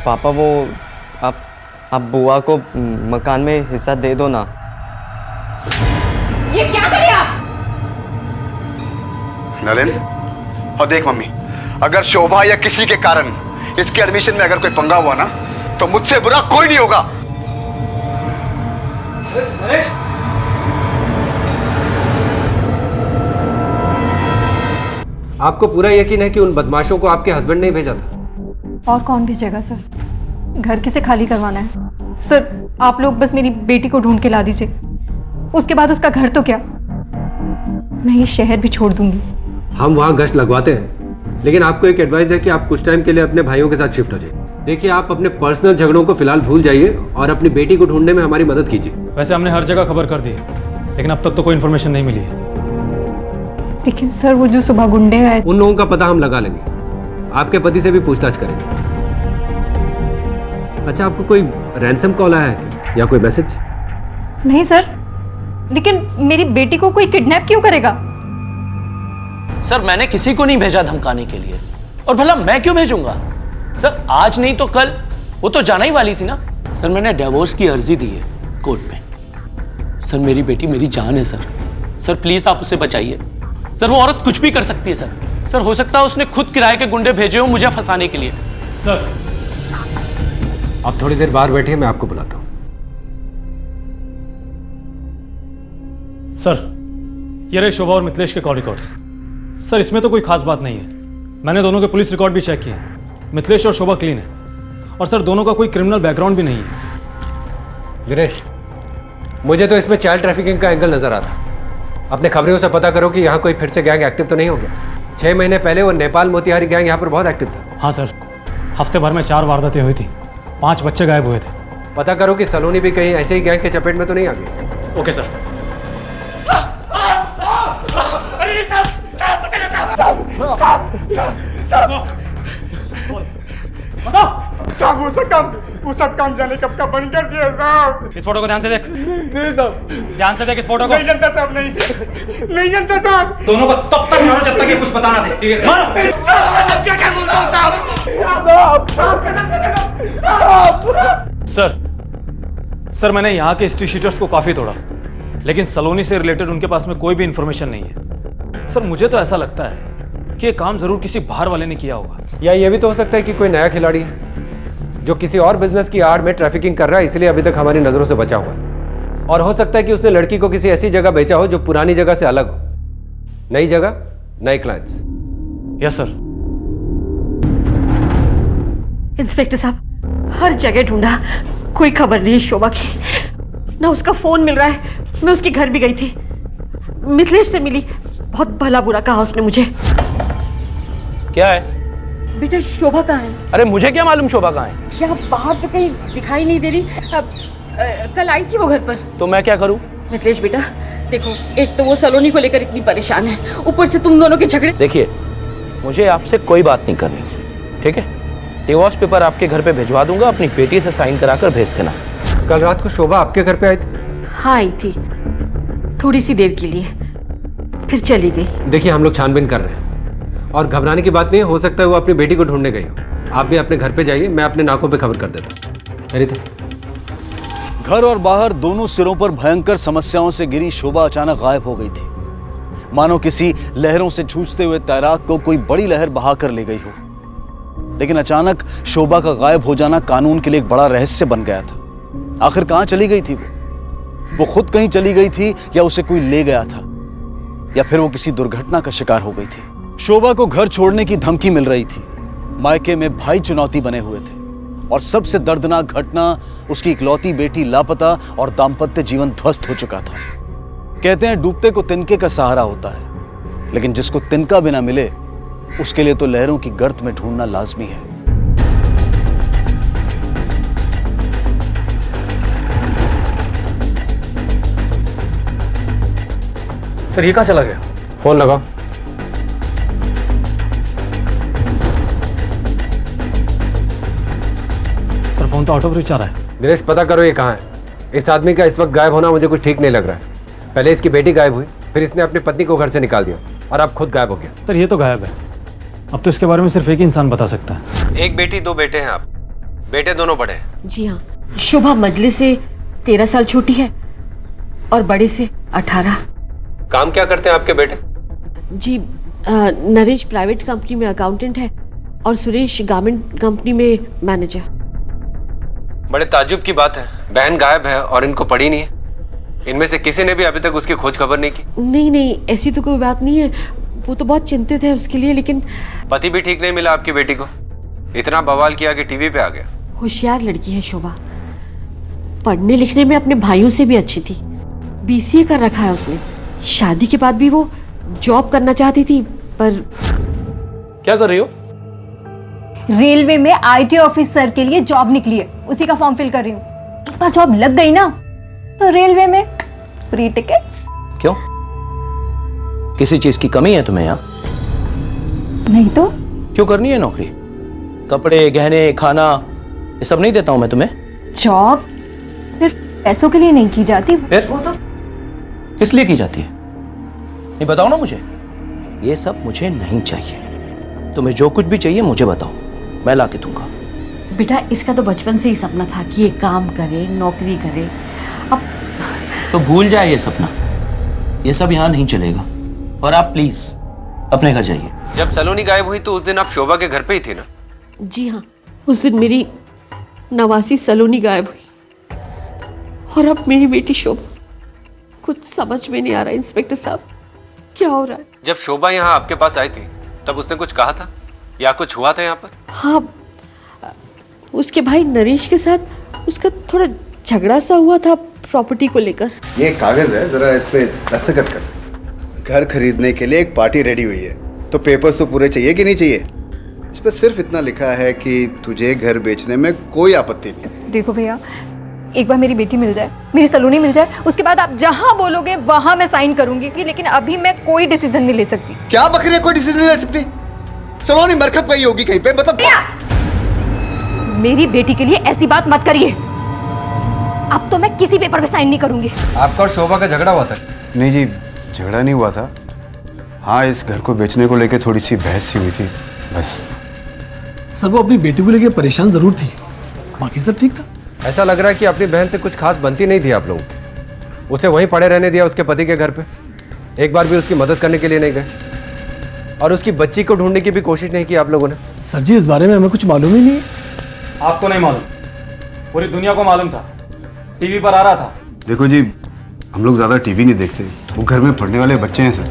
[SPEAKER 23] पापा वो आप बुआ को मकान में हिस्सा दे दो ना।
[SPEAKER 4] ये क्या करे आप?
[SPEAKER 14] नलिन, और देख मम्मी, अगर शोभा या किसी के कारण इसके एडमिशन में अगर कोई पंगा हुआ ना तो मुझसे बुरा कोई नहीं होगा।
[SPEAKER 12] आपको पूरा यकीन है कि उन बदमाशों को आपके हस्बैंड ने ही भेजा था?
[SPEAKER 17] और कौन भेजेगा सर? घर किसे खाली करवाना है सर? आप लोग बस मेरी बेटी को ढूंढ के ला दीजिए, उसके बाद उसका घर तो क्या, मैं ये शहर भी छोड़ दूंगी।
[SPEAKER 12] हम वहां गश्त लगवाते हैं, लेकिन आपको एक एडवाइस है कि आप कुछ टाइम के लिए अपने भाइयों के साथ शिफ्ट हो जाइए। देखिए, आप अपने पर्सनल झगड़ों को फिलहाल भूल जाइए और अपनी बेटी को ढूंढने में हमारी मदद कीजिए।
[SPEAKER 16] वैसे हमने हर जगह खबर कर दी है, लेकिन अब तक तो कोई इन्फॉर्मेशन नहीं मिली है।
[SPEAKER 9] लेकिन सर, वो जो सुबह गुंडे आए,
[SPEAKER 12] उन लोगों का पता हम लगा लेंगे। आपके पति से भी पूछताछ करेंगे। अच्छा, आपको कोई रैंसम कॉल आया है क्या, या कोई मैसेज?
[SPEAKER 9] नहीं सर, लेकिन मेरी बेटी को कोई किडनैप क्यों करेगा?
[SPEAKER 8] सर, मैंने किसी को नहीं भेजा धमकाने के लिए, और भला मैं क्यों भेजूंगा? सर, आज नहीं तो कल वो तो जाना ही वाली थी ना। सर, मैंने डिवोर्स की अर्जी दी है कोर्ट में। सर, मेरी बेटी मेरी जान है सर। सर प्लीज आप उसे बचाइए। सर, वो औरत कुछ भी कर सकती है सर। सर, हो सकता है उसने खुद किराए के गुंडे भेजे हो मुझे फंसाने के लिए।
[SPEAKER 16] सर,
[SPEAKER 12] आप थोड़ी देर बाहर बैठिए, मैं आपको बुलाता हूं।
[SPEAKER 16] सर, ये रहे शोभा और मिथिलेश के कॉल रिकॉर्ड्स। सर, इसमें तो कोई खास बात नहीं है। मैंने दोनों के पुलिस रिकॉर्ड भी चेक किए हैं। मिथिलेश और शोभा क्लीन है, और सर दोनों का कोई क्रिमिनल बैकग्राउंड भी नहीं है।
[SPEAKER 12] गिरीश, मुझे तो इसमें चाइल्ड ट्रैफिकिंग का एंगल नजर आता। अपने खबरों से पता करो कि यहाँ कोई फिर से गैंग एक्टिव तो नहीं हो गया। 6 महीने पहले वो नेपाल मोतिहारी गैंग यहाँ पर बहुत एक्टिव था।
[SPEAKER 16] हाँ सर, हफ्ते भर में 4 वारदातें हुई थी, 5 बच्चे गायब हुए थे।
[SPEAKER 12] पता करो कि सलोनी भी कहीं ऐसे ही गैंग के चपेट में तो नहीं आ गई।
[SPEAKER 16] Okay sir.
[SPEAKER 3] साहब, वो सब काम जाने कब का बंद कर दिया साहब।
[SPEAKER 16] इस फोटो को ध्यान से देख।
[SPEAKER 3] नहीं साहब,
[SPEAKER 16] ध्यान से देख इस फोटो को।
[SPEAKER 3] नहीं जानता साहब, नहीं जानता साहब।
[SPEAKER 16] दोनों को तब तक मारो जब तक ये कुछ बताना दे, ठीक है? मारो।
[SPEAKER 3] साहब, क्या बोलता हूँ साहब।
[SPEAKER 16] सर, मैंने यहाँ के हिस्ट्री शीटर्स को काफी तोड़ा, लेकिन सलोनी से रिलेटेड उनके पास में कोई भी इंफॉर्मेशन नहीं है। सर, मुझे तो ऐसा लगता है कि ये काम जरूर किसी बाहर वाले ने किया होगा।
[SPEAKER 12] या ये भी तो हो सकता है कि कोई नया खिलाड़ी है जो किसी और बिजनेस की आड़ में ट्रैफिकिंग कर रहा है, इसलिए अभी तक हमारी नजरों से बचा हुआ है। और हो सकता है कि उसने लड़की को किसी ऐसी जगह बेचा हो जो पुरानी जगह से अलग हो। नई जगह, नए क्लाइंट्स।
[SPEAKER 16] Yes sir.
[SPEAKER 7] इंस्पेक्टर साहब, हर जगह ढूंढा, कोई खबर नहीं शोभा की। ना उसका फोन मिल रहा है। मैं उसके घर भी गई थी, मिथिलेश से मिली, बहुत भला बुरा कहा उसने मुझे।
[SPEAKER 8] क्या है
[SPEAKER 7] बेटा, शोभा कहाँ है?
[SPEAKER 8] अरे मुझे क्या मालूम शोभा कहाँ है?
[SPEAKER 7] यहाँ बाहर तो कहीं दिखाई नहीं दे रही। कल आई थी वो घर पर।
[SPEAKER 8] तो मैं क्या करूँ?
[SPEAKER 7] मिथिलेश बेटा देखो, एक तो वो सलोनी को लेकर इतनी परेशान है, ऊपर से तुम दोनों के झगड़े।
[SPEAKER 8] देखिए, मुझे आपसे कोई बात नहीं करनी, ठीक है? डिवोर्स पेपर आपके घर पे भिजवा दूंगा, अपनी बेटी से साइन कराकर भेज देना।
[SPEAKER 12] कल रात को शोभा आपके घर पे आई थी?
[SPEAKER 7] हाँ आई थी, थोड़ी सी देर के लिए, फिर चली गई।
[SPEAKER 12] देखिए, हम लोग छानबीन कर रहे हैं और घबराने की बात नहीं है। हो सकता है वो अपनी बेटी को ढूंढने गई हो। आप भी अपने घर पे जाइए, मैं अपने नाकों पे खबर कर देता हूँ।
[SPEAKER 1] घर और बाहर दोनों सिरों पर भयंकर समस्याओं से घिरी शोभा अचानक गायब हो गई थी, मानो किसी लहरों से जूझते हुए तैराक को कोई बड़ी लहर बहाकर ले गई हो। लेकिन अचानक शोभा का गायब हो जाना कानून के लिए एक बड़ा रहस्य बन गया था। आखिर कहां चली गई थी वो खुद कहीं चली गई थी, या उसे कोई ले गया था, या फिर वो किसी दुर्घटना का शिकार हो गई थी। शोभा को घर छोड़ने की धमकी मिल रही थी, मायके में भाई चुनौती बने हुए थे, और सबसे दर्दनाक घटना, उसकी इकलौती बेटी लापता और दाम्पत्य जीवन ध्वस्त हो चुका था। कहते हैं डूबते को तिनके का सहारा होता है, लेकिन जिसको तिनका बिना मिले उसके लिए तो लहरों की गर्त में ढूंढना लाजमी है।
[SPEAKER 16] सर, ये कहाँ चला गया?
[SPEAKER 12] फोन लगाओ।
[SPEAKER 16] सर, फोन तो आउट ऑफ रीच आ रहा है।
[SPEAKER 12] दिनेश, पता करो ये कहाँ है। इस आदमी का इस वक्त गायब होना मुझे कुछ ठीक नहीं लग रहा है। पहले इसकी बेटी गायब हुई, फिर इसने अपनी पत्नी को घर से निकाल दिया, और अब खुद गायब हो गया।
[SPEAKER 16] सर, ये तो गायब है। अब तो इसके बारे में सिर्फ एक ही इंसान बता सकता है।
[SPEAKER 12] एक बेटी, 2 बेटे हैं आप। बेटे दोनों बड़े हैं।
[SPEAKER 7] जी हाँ, शोभा मजले से 13 साल छोटी है और बड़े से 18।
[SPEAKER 12] काम क्या करते हैं आपके बेटे?
[SPEAKER 7] जी, नरेश प्राइवेट कंपनी में अकाउंटेंट है और सुरेश गारमेंट कंपनी में मैनेजर।
[SPEAKER 12] बड़े ताज्जुब की बात है, बहन गायब है और इनको पड़ी नहीं है। इनमें से किसी ने भी अभी तक उसकी खोज खबर नहीं की।
[SPEAKER 7] नहीं, ऐसी तो कोई बात नहीं है। वो तो बहुत चिंतित है उसके लिए, लेकिन
[SPEAKER 12] पति भी ठीक नहीं मिला आपकी बेटी को। इतना बवाल किया कि टीवी पे आ गया।
[SPEAKER 7] होशियार लड़की है शोभा, पढ़ने लिखने में अपने भाइयों से भी अच्छी थी। BCA कर रखा है उसने। शादी के बाद भी वो जॉब करना चाहती थी, पर
[SPEAKER 8] क्या कर रही हो?
[SPEAKER 17] रेलवे में IT ऑफिसर के लिए जॉब निकली है, उसी का फॉर्म फिल कर रही हूँ। एक बार जॉब लग गई ना तो रेलवे में फ्री टिकट्स।
[SPEAKER 8] क्यों? किसी चीज की कमी है तुम्हें यहाँ?
[SPEAKER 17] नहीं तो
[SPEAKER 8] क्यों करनी है नौकरी? कपड़े, गहने, खाना, ये सब नहीं देता हूं मैं तुम्हें?
[SPEAKER 17] जॉब सिर्फ पैसों के लिए नहीं की जाती।
[SPEAKER 8] फिर?
[SPEAKER 17] वो तो
[SPEAKER 8] किस लिए की जाती है? नहीं बताओ ना मुझे। ये सब मुझे नहीं चाहिए। तुम्हें जो कुछ भी चाहिए मुझे बताओ, मैं ला के दूंगा।
[SPEAKER 7] बेटा इसका तो बचपन से ही सपना था कि ये काम करे, नौकरी करे। अब
[SPEAKER 8] तो भूल जाए ये सपना। ये सब यहाँ नहीं चलेगा और आप प्लीज अपने घर जाइए।
[SPEAKER 12] जब सलोनी गायब हुई तो उस दिन आप शोभा के घर पे ही थे ना?
[SPEAKER 7] जी हाँ, उस दिन मेरी नवासी सलोनी गायब हुई और अब मेरी बेटी शोभा। कुछ समझ में नहीं आ रहा इंस्पेक्टर साहब, क्या हो रहा है?
[SPEAKER 12] जब शोभा यहाँ आपके पास आई थी तब उसने कुछ कहा था या कुछ हुआ था यहाँ पर?
[SPEAKER 7] हाँ, उसके भाई नरेश के साथ उसका थोड़ा झगड़ा सा हुआ था प्रॉपर्टी को लेकर।
[SPEAKER 14] ये कागज है, जरा इस पे दस्तखत कर। घर खरीदने के लिए एक पार्टी रेडी हुई है, तो पेपर्स तो पूरे चाहिए कि नहीं चाहिए? इस पे सिर्फ इतना लिखा है कि तुझे घर बेचने में कोई आपत्ति नहीं।
[SPEAKER 17] देखो भैया, एक बार मेरी बेटी मिल जाए, मेरी सलोनी मिल जाए, उसके बाद आप जहां बोलोगे वहां मैं साइन करूंगी, लेकिन अभी मैं कोई डिसीजन नहीं ले सकती।
[SPEAKER 14] क्या बकरी है, कोई डिसीजन नहीं ले सकती? सलोनी मरकब गई होगी कहीं पे, मतलब।
[SPEAKER 17] मेरी बेटी के लिए ऐसी बात मत करिए। अब तो मैं किसी पेपर पे साइन नहीं करूंगी।
[SPEAKER 12] आपका और शोभा का झगड़ा हुआ था?
[SPEAKER 14] नहीं जी, झगड़ा नहीं हुआ था। हाँ, इस घर को बेचने को लेकर थोड़ी सी बहस सी हुई थी, बस।
[SPEAKER 11] सर वो अपनी बेटी को लेकर परेशान जरूर थी, बाकी सब ठीक था।
[SPEAKER 12] ऐसा लग रहा है कि अपनी बहन से कुछ खास बनती नहीं थी आप लोगों की। उसे वहीं पड़े रहने दिया उसके पति के घर पे, एक बार भी उसकी मदद करने के लिए नहीं गए, और उसकी बच्ची को ढूंढने की भी कोशिश नहीं की आप लोगों ने।
[SPEAKER 11] सर जी इस बारे में हमें कुछ मालूम ही नहीं है।
[SPEAKER 16] आपको नहीं मालूम, पूरी दुनिया को मालूम था, टीवी पर आ रहा था।
[SPEAKER 14] देखो जी, हम लोग ज्यादा टीवी नहीं देखते, वो घर में पढ़ने वाले बच्चे हैं सर।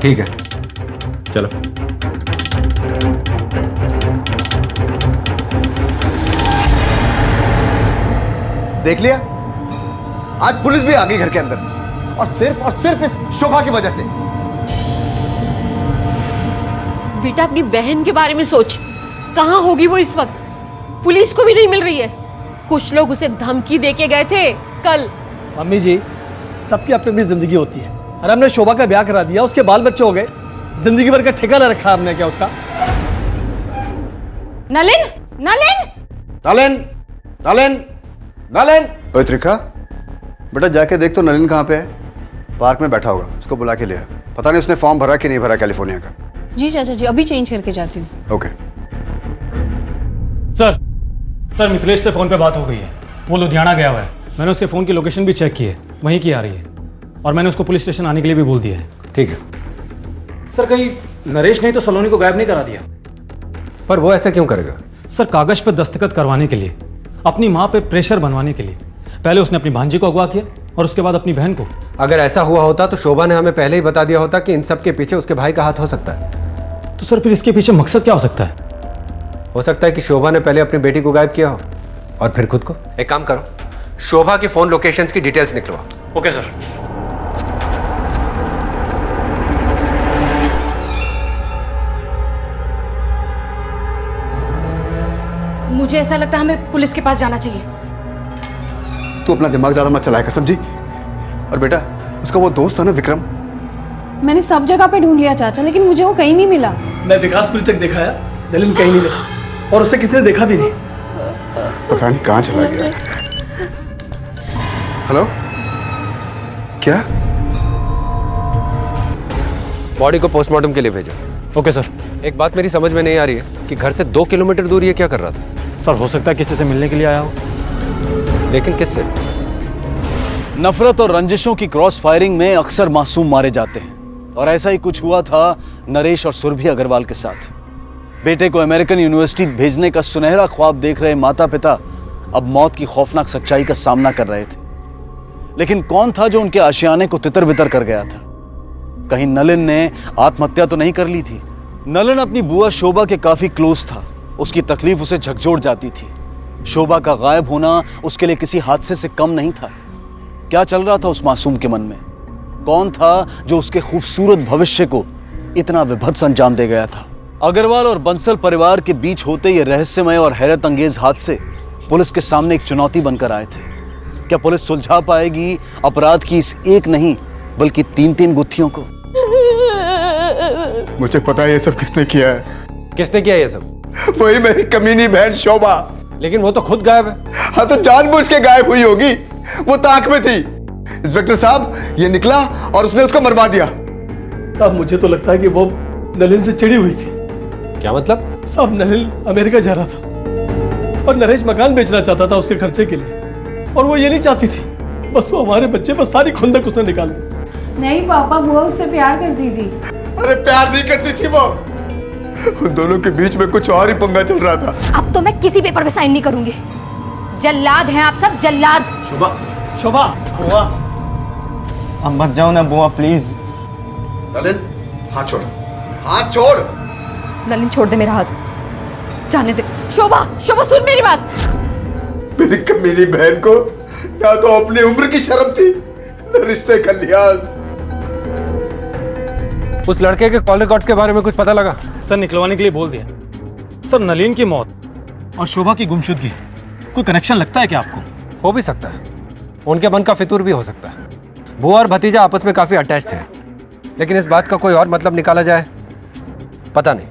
[SPEAKER 12] ठीक है, चलो।
[SPEAKER 14] देख लिया, आज पुलिस भी आ गई घर के अंदर, और सिर्फ इस शोभा की वजह से।
[SPEAKER 7] बेटा अपनी बहन के बारे में सोच, कहाँ होगी वो इस वक्त? पुलिस को भी नहीं मिल रही है। कुछ लोग उसे धमकी देके गए थे कल।
[SPEAKER 11] मम्मी जी, सबकी अपनी अपनी जिंदगी होती है। अरे हमने शोभा का ब्याह करा दिया, उसके बाल बच्चे हो गए, जिंदगी भर का ठेका ले रखा हमने क्या उसका?
[SPEAKER 17] नलिन, नलिन,
[SPEAKER 14] नलिन, नलिन, नलिन। ओए त्रिका, बेटा जाके देख तो नलिन कहाँ पे है। पार्क में बैठा होगा, उसको बुला के ले आ। पता नहीं उसने फॉर्म भरा कि नहीं भरा कैलिफोर्निया का।
[SPEAKER 13] जी चाचा जी, अभी चेंज करके जाती हूँ।
[SPEAKER 14] ओके।
[SPEAKER 16] सर मिथिलेश से फोन पे बात हो गई है, वो लुधियाना गया हुआ है। मैंने उसके फोन की लोकेशन भी चेक की है, वहीं की आ रही है, और मैंने उसको पुलिस स्टेशन आने के लिए भी बोल दिया है।
[SPEAKER 12] ठीक है
[SPEAKER 16] सर, कहीं नरेश ने तो सलोनी को गायब नहीं करा दिया?
[SPEAKER 12] पर वो ऐसा क्यों करेगा?
[SPEAKER 16] सर, कागज पर दस्तखत करवाने के लिए, अपनी माँ पे प्रेशर बनवाने के लिए। पहले उसने अपनी भांजी को अगवा किया और उसके बाद अपनी बहन को।
[SPEAKER 12] अगर ऐसा हुआ होता तो शोभा ने हमें पहले ही बता दिया होता कि इन सब के पीछे उसके भाई का हाथ हो सकता है।
[SPEAKER 16] तो सर फिर इसके पीछे मकसद क्या हो सकता है?
[SPEAKER 12] हो सकता है कि शोभा ने पहले अपनी बेटी को गायब किया हो और फिर खुद को। एक काम करो, शोभा की फोन लोकेशंस की डिटेल्स निकलवाओ।
[SPEAKER 16] Okay sir.
[SPEAKER 13] मुझे ऐसा लगता है हमें पुलिस के पास जाना चाहिए।
[SPEAKER 14] तू अपना दिमाग ज्यादा मत चलाया कर, समझी? और बेटा, उसका वो दोस्त था ना विक्रम,
[SPEAKER 13] मैंने सब जगह पे ढूंढ लिया चाचा, लेकिन मुझे वो कहीं नहीं मिला।
[SPEAKER 11] मैं विकासपुरी तक दिखाया, नलिन कहीं नहीं मिला, और उसे किसी ने देखा भी नहीं।
[SPEAKER 14] पता नहीं कहाँ चला गया। हेलो, क्या?
[SPEAKER 12] बॉडी को पोस्टमार्टम के लिए भेजा।
[SPEAKER 16] Okay sir.
[SPEAKER 12] एक बात मेरी समझ में नहीं आ रही है कि घर से 2 किलोमीटर दूर ये क्या कर रहा था?
[SPEAKER 16] सर, हो सकता है किसी से मिलने के लिए आया हो।
[SPEAKER 12] लेकिन किससे?
[SPEAKER 1] नफरत और रंजिशों की क्रॉस फायरिंग में अक्सर मासूम मारे जाते हैं, और ऐसा ही कुछ हुआ था नरेश और सुरभि अग्रवाल के साथ। बेटे को अमेरिकन यूनिवर्सिटी भेजने का सुनहरा ख्वाब देख रहे माता पिता अब मौत की खौफनाक सच्चाई का सामना कर रहे थे। लेकिन कौन था जो उनके आशियाने को तितर बितर कर गया था? कहीं नलिन ने आत्महत्या तो नहीं कर ली थी? नलिन अपनी बुआ शोभा के काफी क्लोज था, उसकी तकलीफ उसे झकझोर जाती थी। शोभा का गायब होना उसके लिए किसी हादसे से कम नहीं था। क्या चल रहा था उस मासूम के मन में? कौन था जो उसके खूबसूरत भविष्य को इतना विभत्स अंजाम दे गया था। अग्रवाल और बंसल परिवार के बीच होते ये रहस्यमय और हैरत अंगेज हादसे पुलिस के सामने एक चुनौती बनकर आए थे। क्या पुलिस सुलझा पाएगी अपराध की इस एक नहीं बल्कि 3-3 गुत्थियों को?
[SPEAKER 15] मुझे पता है ये सब किसने किया है।
[SPEAKER 12] किसने किया ये सब?
[SPEAKER 15] वही मेरी कमीनी बहन शोभा।
[SPEAKER 12] लेकिन वो तो खुद गायब है।
[SPEAKER 15] हाँ तो जानबूझ के गायब हुई होगी, वो ताक में थी। इंस्पेक्टर साहब ये निकला और उसने उसको मरवा दिया।
[SPEAKER 11] अब मुझे तो लगता है कि वो नलिन से चिड़ी हुई थी।
[SPEAKER 12] क्या मतलब?
[SPEAKER 11] साहब नलिन अमेरिका जा रहा था और नरेश मकान बेचना चाहता था उसके खर्चे के लिए, और वो ये नहीं चाहती थी। बस वो हमारे बच्चे पर सारी खुंदक उसने निकाल दी।
[SPEAKER 13] नहीं पापा, बुआ उससे प्यार करती थी।
[SPEAKER 15] अरे प्यार नहीं करती थी वो, उन दोनों के बीच में कुछ और ही पंगा चल रहा था।
[SPEAKER 17] अब तो मैं किसी पेपर पे साइन नहीं करूंगी। जल्लाद हैं आप सब, जल्लाद।
[SPEAKER 2] शोभा, शोभा, बुआ, अब मत जाओ ना बुआ प्लीज।
[SPEAKER 15] नलिन हाथ छोड़, हाथ छोड़।
[SPEAKER 17] नलिन छोड़ दे मेरा हाथ, जाने दे। शोभा, शोभा सुन मेरी बात।
[SPEAKER 15] मेरी कमीनी बहन को ना तो अपनी उम्र की शर्म थी न रिश्ते का लिहाज।
[SPEAKER 12] उस लड़के के कॉल रिकॉर्ड्स के बारे में कुछ पता लगा?
[SPEAKER 16] सर निकलवाने के लिए बोल दिया। सर नलिन की मौत और शोभा की गुमशुदगी कोई कनेक्शन लगता है क्या आपको?
[SPEAKER 12] हो भी सकता है, उनके मन का फितूर भी हो सकता है। बुआ और भतीजा आपस में काफी अटैच थे, लेकिन इस बात का कोई और मतलब निकाला जाए पता नहीं।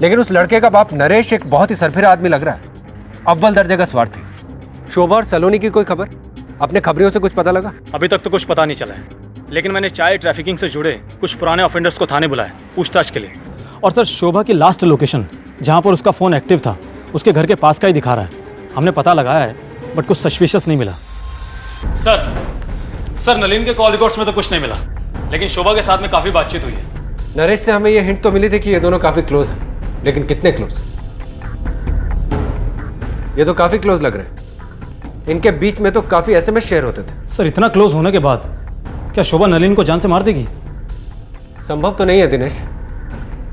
[SPEAKER 12] लेकिन उस लड़के का बाप नरेश एक बहुत ही सरफिरा आदमी लग रहा है, अव्वल दर्जे का स्वार्थी। शोभा और सलोनी की कोई खबर? अपने खबरियों से कुछ पता लगा?
[SPEAKER 16] अभी तक तो कुछ पता नहीं चला है, लेकिन मैंने चाइल्ड ट्रैफिकिंग से जुड़े कुछ पुराने ऑफेंडर्स को थाने बुलाया पूछताछ के लिए। और सर शोभा की लास्ट लोकेशन जहाँ पर उसका फ़ोन एक्टिव था उसके घर के पास का ही दिखा रहा है। हमने पता लगाया है बट कुछ सस्पिशियस नहीं मिला। सर नलिन के कॉल रिकॉर्ड्स में तो कुछ नहीं मिला, लेकिन शोभा के साथ में काफ़ी बातचीत हुई है।
[SPEAKER 12] नरेश से हमें यह हिंट तो मिली थी कि ये दोनों काफी क्लोज हैं, लेकिन कितने क्लोज? ये तो काफी क्लोज लग रहे हैं। इनके बीच में तो काफी एसएमएस शेयर होते थे।
[SPEAKER 16] सर इतना क्लोज होने के बाद क्या शोभा नलिन को जान से मार देगी?
[SPEAKER 12] संभव तो नहीं है दिनेश,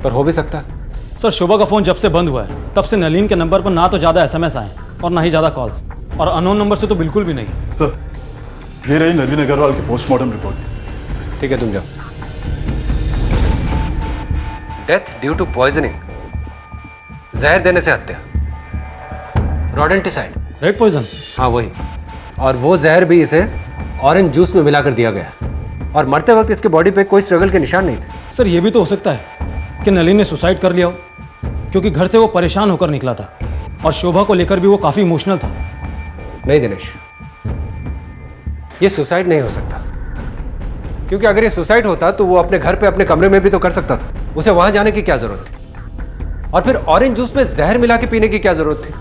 [SPEAKER 12] पर हो भी सकता है।
[SPEAKER 16] सर शोभा का फोन जब से बंद हुआ है तब से नलिन के नंबर पर ना तो ज्यादा एसएमएस आए और ना ही ज्यादा कॉल्स, और अननोन नंबर से तो बिल्कुल भी नहीं।
[SPEAKER 15] सर ये रही नलिन अग्रवाल की पोस्टमार्टम रिपोर्ट।
[SPEAKER 12] ठीक है तुम जाओ। डेथ ड्यू टू पॉइजनिंग, जहर देने से हत्या, रोडेंटिसाइड,
[SPEAKER 16] रेड पॉइजन।
[SPEAKER 12] हाँ वही, और वो जहर भी इसे ऑरेंज जूस में मिलाकर दिया गया, और मरते वक्त इसके बॉडी पे कोई स्ट्रगल के निशान नहीं थे।
[SPEAKER 16] सर ये भी तो हो सकता है कि नलिन ने सुसाइड कर लिया हो, क्योंकि घर से वो परेशान होकर निकला था और शोभा को लेकर भी वो काफी इमोशनल था।
[SPEAKER 12] नहीं दिनेश, ये सुसाइड नहीं हो सकता, क्योंकि अगर ये सुसाइड होता तो वो अपने घर पे अपने कमरे में भी तो कर सकता था। उसे वहां जाने की क्या जरूरत थी? और फिर ऑरेंज जूस में जहर मिला के पीने की क्या जरूरत थी?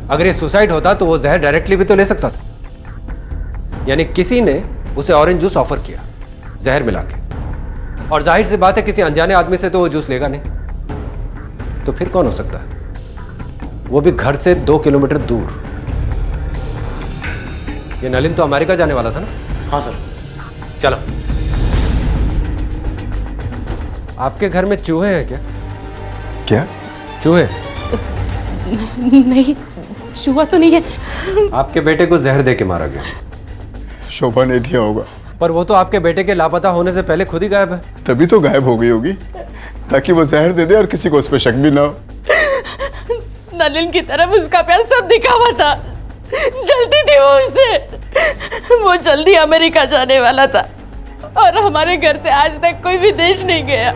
[SPEAKER 12] अगर ये सुसाइड होता तो वो जहर डायरेक्टली भी तो ले सकता था। यानी किसी ने उसे ऑरेंज जूस ऑफर किया जहर मिला के, और जाहिर सी बात है किसी अनजाने आदमी से तो वो जूस लेगा नहीं। तो फिर कौन हो सकता है? वो भी घर से 2 किलोमीटर दूर। ये नलिन तो अमेरिका जाने वाला था ना?
[SPEAKER 16] हाँ सर।
[SPEAKER 12] चलो। आपके घर में चूहे हैं क्या?
[SPEAKER 15] क्या
[SPEAKER 12] चूहे?
[SPEAKER 17] नहीं, चूहा तो नहीं है।
[SPEAKER 12] आपके बेटे को जहर दे के मारा गया।
[SPEAKER 15] शोभा ने दिया होगा।
[SPEAKER 12] पर वो तो आपके बेटे के लापता होने से पहले खुद ही गायब है।
[SPEAKER 15] तभी तो गायब हो गई होगी, ताकि वो जहर दे दे और किसी को उस पर शक भी ना हो।
[SPEAKER 17] नलिन की तरफ उसका प्यार सब दिखा हुआ था, जल्दी थी वो उससे। वो जल्दी अमेरिका जाने वाला था और हमारे घर से आज तक कोई विदेश नहीं गया।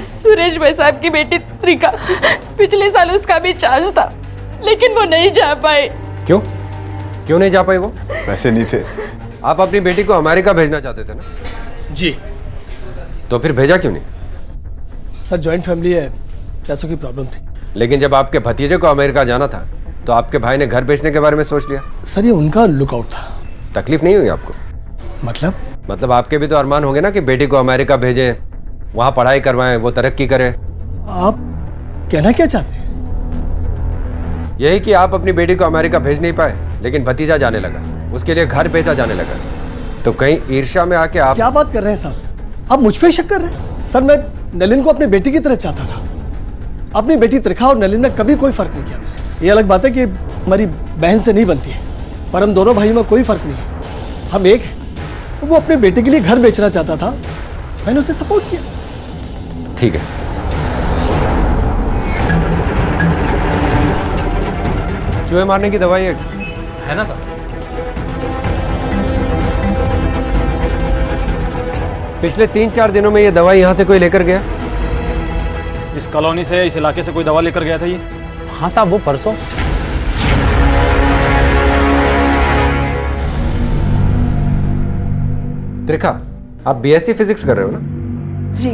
[SPEAKER 17] सुरेश भाई साहब की बेटी त्रिका, पिछले साल उसका भी चांस था, लेकिन वो नहीं जा पाई।
[SPEAKER 12] क्यों? क्यों नहीं जा पाई वो?
[SPEAKER 15] पैसे नहीं थे।
[SPEAKER 12] आप अपनी बेटी को अमेरिका भेजना चाहते थे ना?
[SPEAKER 11] जी।
[SPEAKER 12] तो फिर भेजा क्यों नहीं?
[SPEAKER 11] सर जॉइंट फैमिली है, पैसों की प्रॉब्लम थी।
[SPEAKER 12] लेकिन जब आपके भतीजे को अमेरिका जाना था तो आपके भाई ने घर बेचने के बारे में सोच लिया।
[SPEAKER 11] सर ये उनका लुकआउट था।
[SPEAKER 12] तकलीफ नहीं हुई आपको?
[SPEAKER 11] मतलब
[SPEAKER 12] आपके भी तो अरमान होंगे ना कि बेटी को अमेरिका भेजें, वहां पढ़ाई करवाएं, वो तरक्की करे।
[SPEAKER 11] आप कहना क्या चाहते हैं?
[SPEAKER 12] यही कि आप अपनी बेटी को अमेरिका भेज नहीं पाए, लेकिन भतीजा जाने लगा, उसके लिए घर बेचा जाने लगा। तो कहीं ईर्ष्या में आके आप
[SPEAKER 11] क्या बात कर रहे हैं साहब? आप मुझ पे शक कर रहे हैं? सर मैं नलिन को अपनी बेटी की तरह चाहता था। अपनी बेटी त्रिखा और नलिन में कभी कोई फर्क नहीं किया मैंने। ये अलग बात है कि हमारी बहन से नहीं बनती है, पर हम दोनों भाइयों में कोई फर्क नहीं है। हम एक हैं वो अपने बेटे के लिए घर बेचना चाहता था, मैंने उसे सपोर्ट किया।
[SPEAKER 12] ठीक है, चूहे मारने की दवाई है
[SPEAKER 16] ना सर?
[SPEAKER 12] पिछले 3-4 दिनों में ये दवाई यहाँ से कोई लेकर गया?
[SPEAKER 16] इस कॉलोनी से, इस इलाके से कोई दवा लेकर गया था ये?
[SPEAKER 5] हाँ साहब, वो परसों।
[SPEAKER 12] त्रिखा, आप बीएससी फिजिक्स कर रहे हो ना?
[SPEAKER 13] जी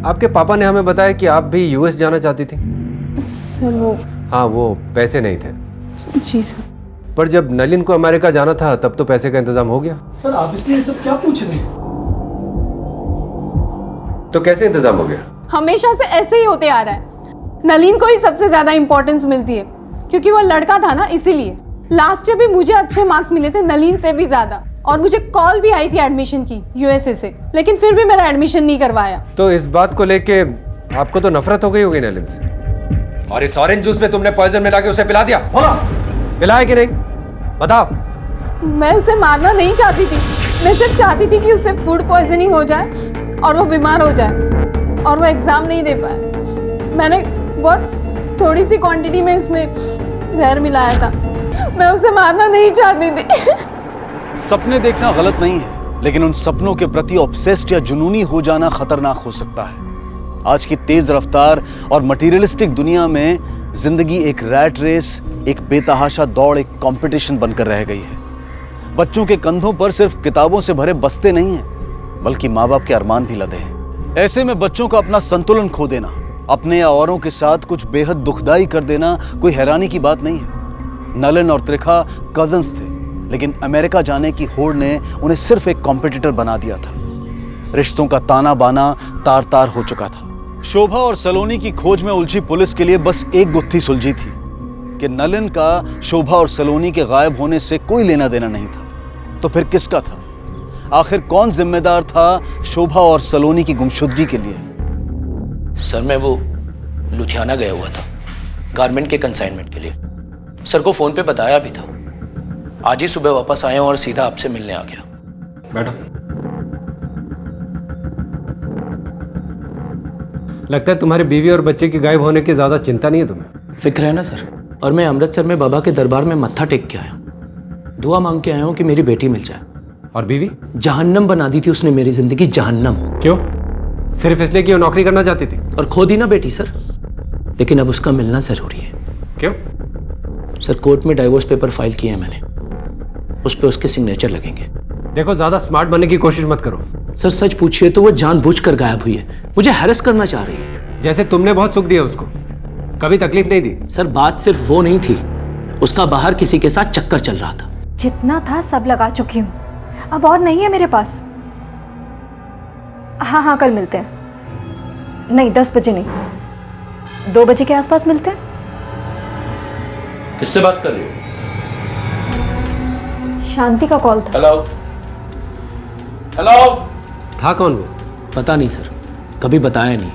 [SPEAKER 12] आपके पापा ने हमें बताया कि आप भी यूएस जाना चाहती थी।
[SPEAKER 13] सर वो,
[SPEAKER 12] हाँ, वो पैसे नहीं थे।
[SPEAKER 13] जी सर।
[SPEAKER 12] पर जब नलिन को अमेरिका जाना था तब तो पैसे का इंतजाम हो गया।
[SPEAKER 11] सर आप इससे ये सब क्या पूछ रहे हैं?
[SPEAKER 12] तो कैसे इंतजाम हो गया?
[SPEAKER 13] हमेशा से ऐसे ही होते आ रहा है। नलीन को ही सबसे ज्यादा इंपॉर्टेंस मिलती है क्योंकि वो लड़का था ना, इसीलिए। लास्ट ईयर भी मुझे अच्छे मार्क्स मिले थे, नलीन से भी ज्यादा, और मुझे कॉल भी आई थी एडमिशन की यूएसए से, लेकिन फिर भी मेरा एडमिशन नहीं करवाया।
[SPEAKER 12] तो इस बात को लेके आपको तो नफरत हो गई होगी नलिन से। और इस ऑरेंज जूस में तुमने पॉइजन मिला के उसे पिला दिया? पिलाया कि नहीं, बताओ।
[SPEAKER 13] मैं उसे मारना नहीं चाहती थी, मैं सिर्फ चाहती थी कि उसे फूड पॉइजनिंग हो जाए और वो बीमार हो जाए और वो एग्जाम नहीं दे पाए। मैंने बहुत थोड़ी सी क्वांटिटी में इसमें जहर मिलाया था। मैं उसे मारना नहीं चाहती थी।
[SPEAKER 1] सपने देखना गलत नहीं है, लेकिन उन सपनों के प्रति ऑब्सेस्ड या जुनूनी हो जाना खतरनाक हो सकता है। आज की तेज रफ्तार और मटेरियलिस्टिक दुनिया में जिंदगी एक रैट रेस, एक बेतहाशा दौड़, एक कंपटीशन बनकर रह गई है। बच्चों के कंधों पर सिर्फ किताबों से भरे बस्ते नहीं हैं, बल्कि माँ बाप के अरमान भी लदे हैं। ऐसे में बच्चों का अपना संतुलन खो देना, अपने या औरों के साथ कुछ बेहद दुखदाई कर देना कोई हैरानी की बात नहीं है। नलिन और त्रिखा कजन्स थे, लेकिन अमेरिका जाने की होड़ ने उन्हें सिर्फ एक कॉम्पिटिटर बना दिया था। रिश्तों का ताना बाना तार तार हो चुका था। शोभा और सलोनी की खोज में उलझी पुलिस के लिए बस एक गुत्थी सुलझी थी कि नलिन का शोभा और सलोनी के गायब होने से कोई लेना देना नहीं था। तो फिर किसका था? आखिर कौन जिम्मेदार था शोभा और सलोनी की गुमशुदगी के लिए?
[SPEAKER 8] सर मैं वो लुधियाना गया हुआ था गारमेंट के कंसाइनमेंट के लिए। सर को फोन पे बताया भी था। आज ही सुबह वापस आया हूं और सीधा आपसे मिलने आ गया।
[SPEAKER 12] बैठो। लगता है तुम्हारे बीवी और बच्चे के गायब होने की ज्यादा चिंता नहीं है तुम्हें।
[SPEAKER 8] फिक्र है ना सर। और मैं अमृतसर में बाबा के दरबार में मत्था टेक के आया, दुआ मांग के आया हूं कि मेरी बेटी मिल जाए।
[SPEAKER 12] और बीवी?
[SPEAKER 8] जहन्नम बना दी थी उसने मेरी जिंदगी, जहन्नम।
[SPEAKER 12] क्यों? सिर्फ इसलिए कि वो नौकरी करना चाहती थी?
[SPEAKER 8] और खो दी ना बेटी सर, लेकिन अब उसका मिलना जरूरी है।
[SPEAKER 12] क्यों?
[SPEAKER 8] सर कोर्ट में डाइवोर्स पेपर फाइल किए हैं मैंने, उस पर उसके सिग्नेचर लगेंगे।
[SPEAKER 12] देखो ज्यादा स्मार्ट बनने की कोशिश मत करो।
[SPEAKER 8] सर सच पूछिए तो वो जानबूझकर गायब हुई है, मुझे हैरेस करना चाह रही है।
[SPEAKER 12] जैसे तुमने बहुत सुख दिया उसको, कभी तकलीफ नहीं दी।
[SPEAKER 8] सर बात सिर्फ वो नहीं थी, उसका बाहर किसी के साथ चक्कर चल रहा था।
[SPEAKER 9] जितना था सब लगा चुकी हूँ, अब और नहीं है मेरे पास। हाँ हाँ कल मिलते हैं। नहीं 10 बजे नहीं, 2 बजे के आसपास मिलते हैं।
[SPEAKER 8] किससे बात कर रही हो?
[SPEAKER 9] शांति का कॉल था।
[SPEAKER 8] Hello hello.
[SPEAKER 12] था कौन वो?
[SPEAKER 8] पता नहीं सर, कभी बताया नहीं।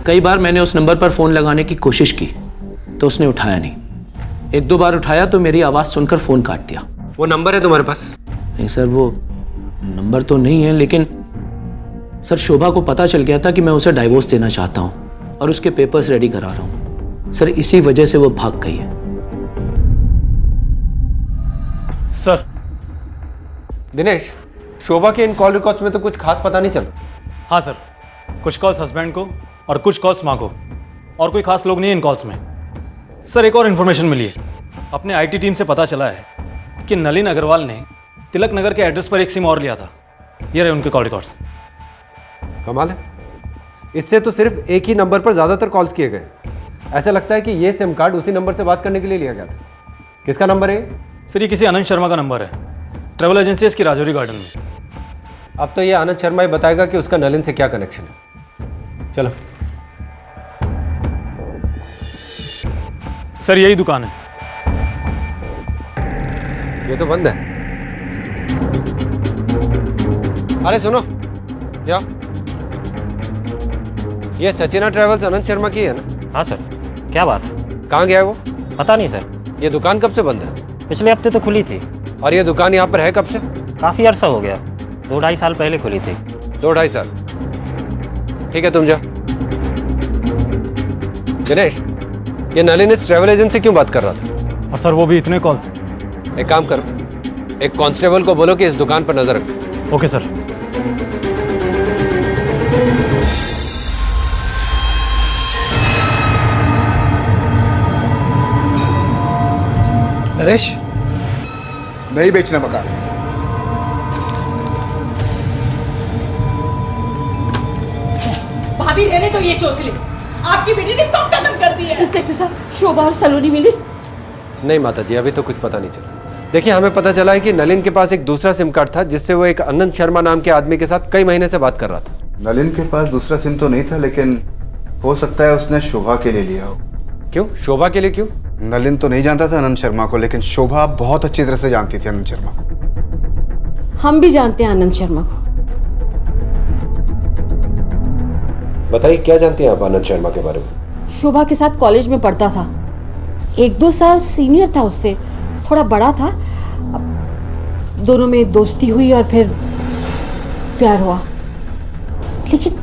[SPEAKER 8] कई बार मैंने उस नंबर पर फोन लगाने की कोशिश की तो उसने उठाया नहीं। 1-2 बार उठाया तो मेरी आवाज सुनकर फोन काट दिया।
[SPEAKER 12] वो नंबर है तुम्हारे पास?
[SPEAKER 8] नहीं सर, वो नंबर तो नहीं है, लेकिन सर शोभा को पता चल गया था कि मैं उसे डाइवोर्स देना चाहता हूं और उसके पेपर्स रेडी करा रहा हूं। सर इसी वजह से वो भाग गई है।
[SPEAKER 16] सर
[SPEAKER 12] दिनेश, शोभा के इन कॉल रिकॉर्ड्स में तो कुछ खास पता नहीं चला।
[SPEAKER 16] हाँ सर, कुछ कॉल्स हस्बैंड को और कुछ कॉल्स माँ को, और कोई खास लोग नहीं है इन कॉल्स में। सर एक और इन्फॉर्मेशन मिली है, अपने आईटी टीम से पता चला है कि नलिन अग्रवाल ने तिलक नगर के एड्रेस पर एक सिम और लिया था। ये रहे उनके कॉल रिकॉर्ड्स।
[SPEAKER 12] कमाल है, इससे तो सिर्फ एक ही नंबर पर ज्यादातर कॉल्स किए गए। ऐसा लगता है कि ये सिम कार्ड उसी नंबर से बात करने के लिए लिया गया था। किसका नंबर है?
[SPEAKER 16] सर ये किसी अनंत शर्मा का नंबर है, ट्रैवल एजेंसी है इसकी राजौरी गार्डन में।
[SPEAKER 12] अब तो ये आनंद शर्मा ही बताएगा कि उसका नलिन से क्या कनेक्शन है। चलो।
[SPEAKER 16] सर यही दुकान है।
[SPEAKER 12] ये तो बंद है। अरे सुनो, जाओ। ये सचिना ट्रैवल्स अनंत शर्मा की है ना?
[SPEAKER 10] हाँ सर। क्या बात?
[SPEAKER 12] कहाँ गया है वो?
[SPEAKER 10] पता नहीं सर।
[SPEAKER 12] ये दुकान कब से बंद है?
[SPEAKER 10] पिछले हफ्ते तो खुली थी।
[SPEAKER 12] और ये दुकान यहाँ पर है कब से?
[SPEAKER 10] काफ़ी अरसा हो गया। 2-2.5 साल पहले खुली थी।
[SPEAKER 12] 2-2.5 साल, ठीक है तुम जाओ। दिनेश, ये नलिन इस ट्रैवल एजेंट से क्यों बात कर रहा था?
[SPEAKER 16] और सर वो भी इतने कॉल्स।
[SPEAKER 12] एक काम करो, एक कांस्टेबल को बोलो कि इस दुकान पर नजर रख।
[SPEAKER 16] Okay sir.
[SPEAKER 11] नरेश,
[SPEAKER 3] नहीं बेचना मकान।
[SPEAKER 7] भाभी रहने तो ये चोचले, आपकी बेटी ने सब खत्म कर दिया। इंस्पेक्टर साहब, शोभा और सलोनी मिली?
[SPEAKER 12] नहीं माता जी, अभी तो कुछ पता नहीं चला। देखिए, हमें पता चला है कि नलिन के पास एक दूसरा सिम कार्ड था जिससे वो एक अनंत शर्मा नाम के आदमी के साथ कई महीने से बात कर रहा था।
[SPEAKER 14] नलिन के पास दूसरा सिम तो नहीं था, लेकिन हो सकता है उसने शोभा के लिए लिया हो।
[SPEAKER 12] क्यों? शोभा के लिए क्यों?
[SPEAKER 14] नलिन तो नहीं जानता था अनंत शर्मा को, लेकिन शोभा बहुत अच्छी तरह से जानती थी अनंत शर्मा को।
[SPEAKER 7] हम भी जानते हैं अनंत शर्मा को।
[SPEAKER 12] बताइए, क्या जानती हैं आप आनंद शर्मा के बारे में?
[SPEAKER 7] शोभा के साथ कॉलेज में पढ़ता था, 1-2 साल सीनियर था उससे, थोड़ा बड़ा था। दोनों में दोस्ती हुई और फिर प्यार हुआ, लेकिन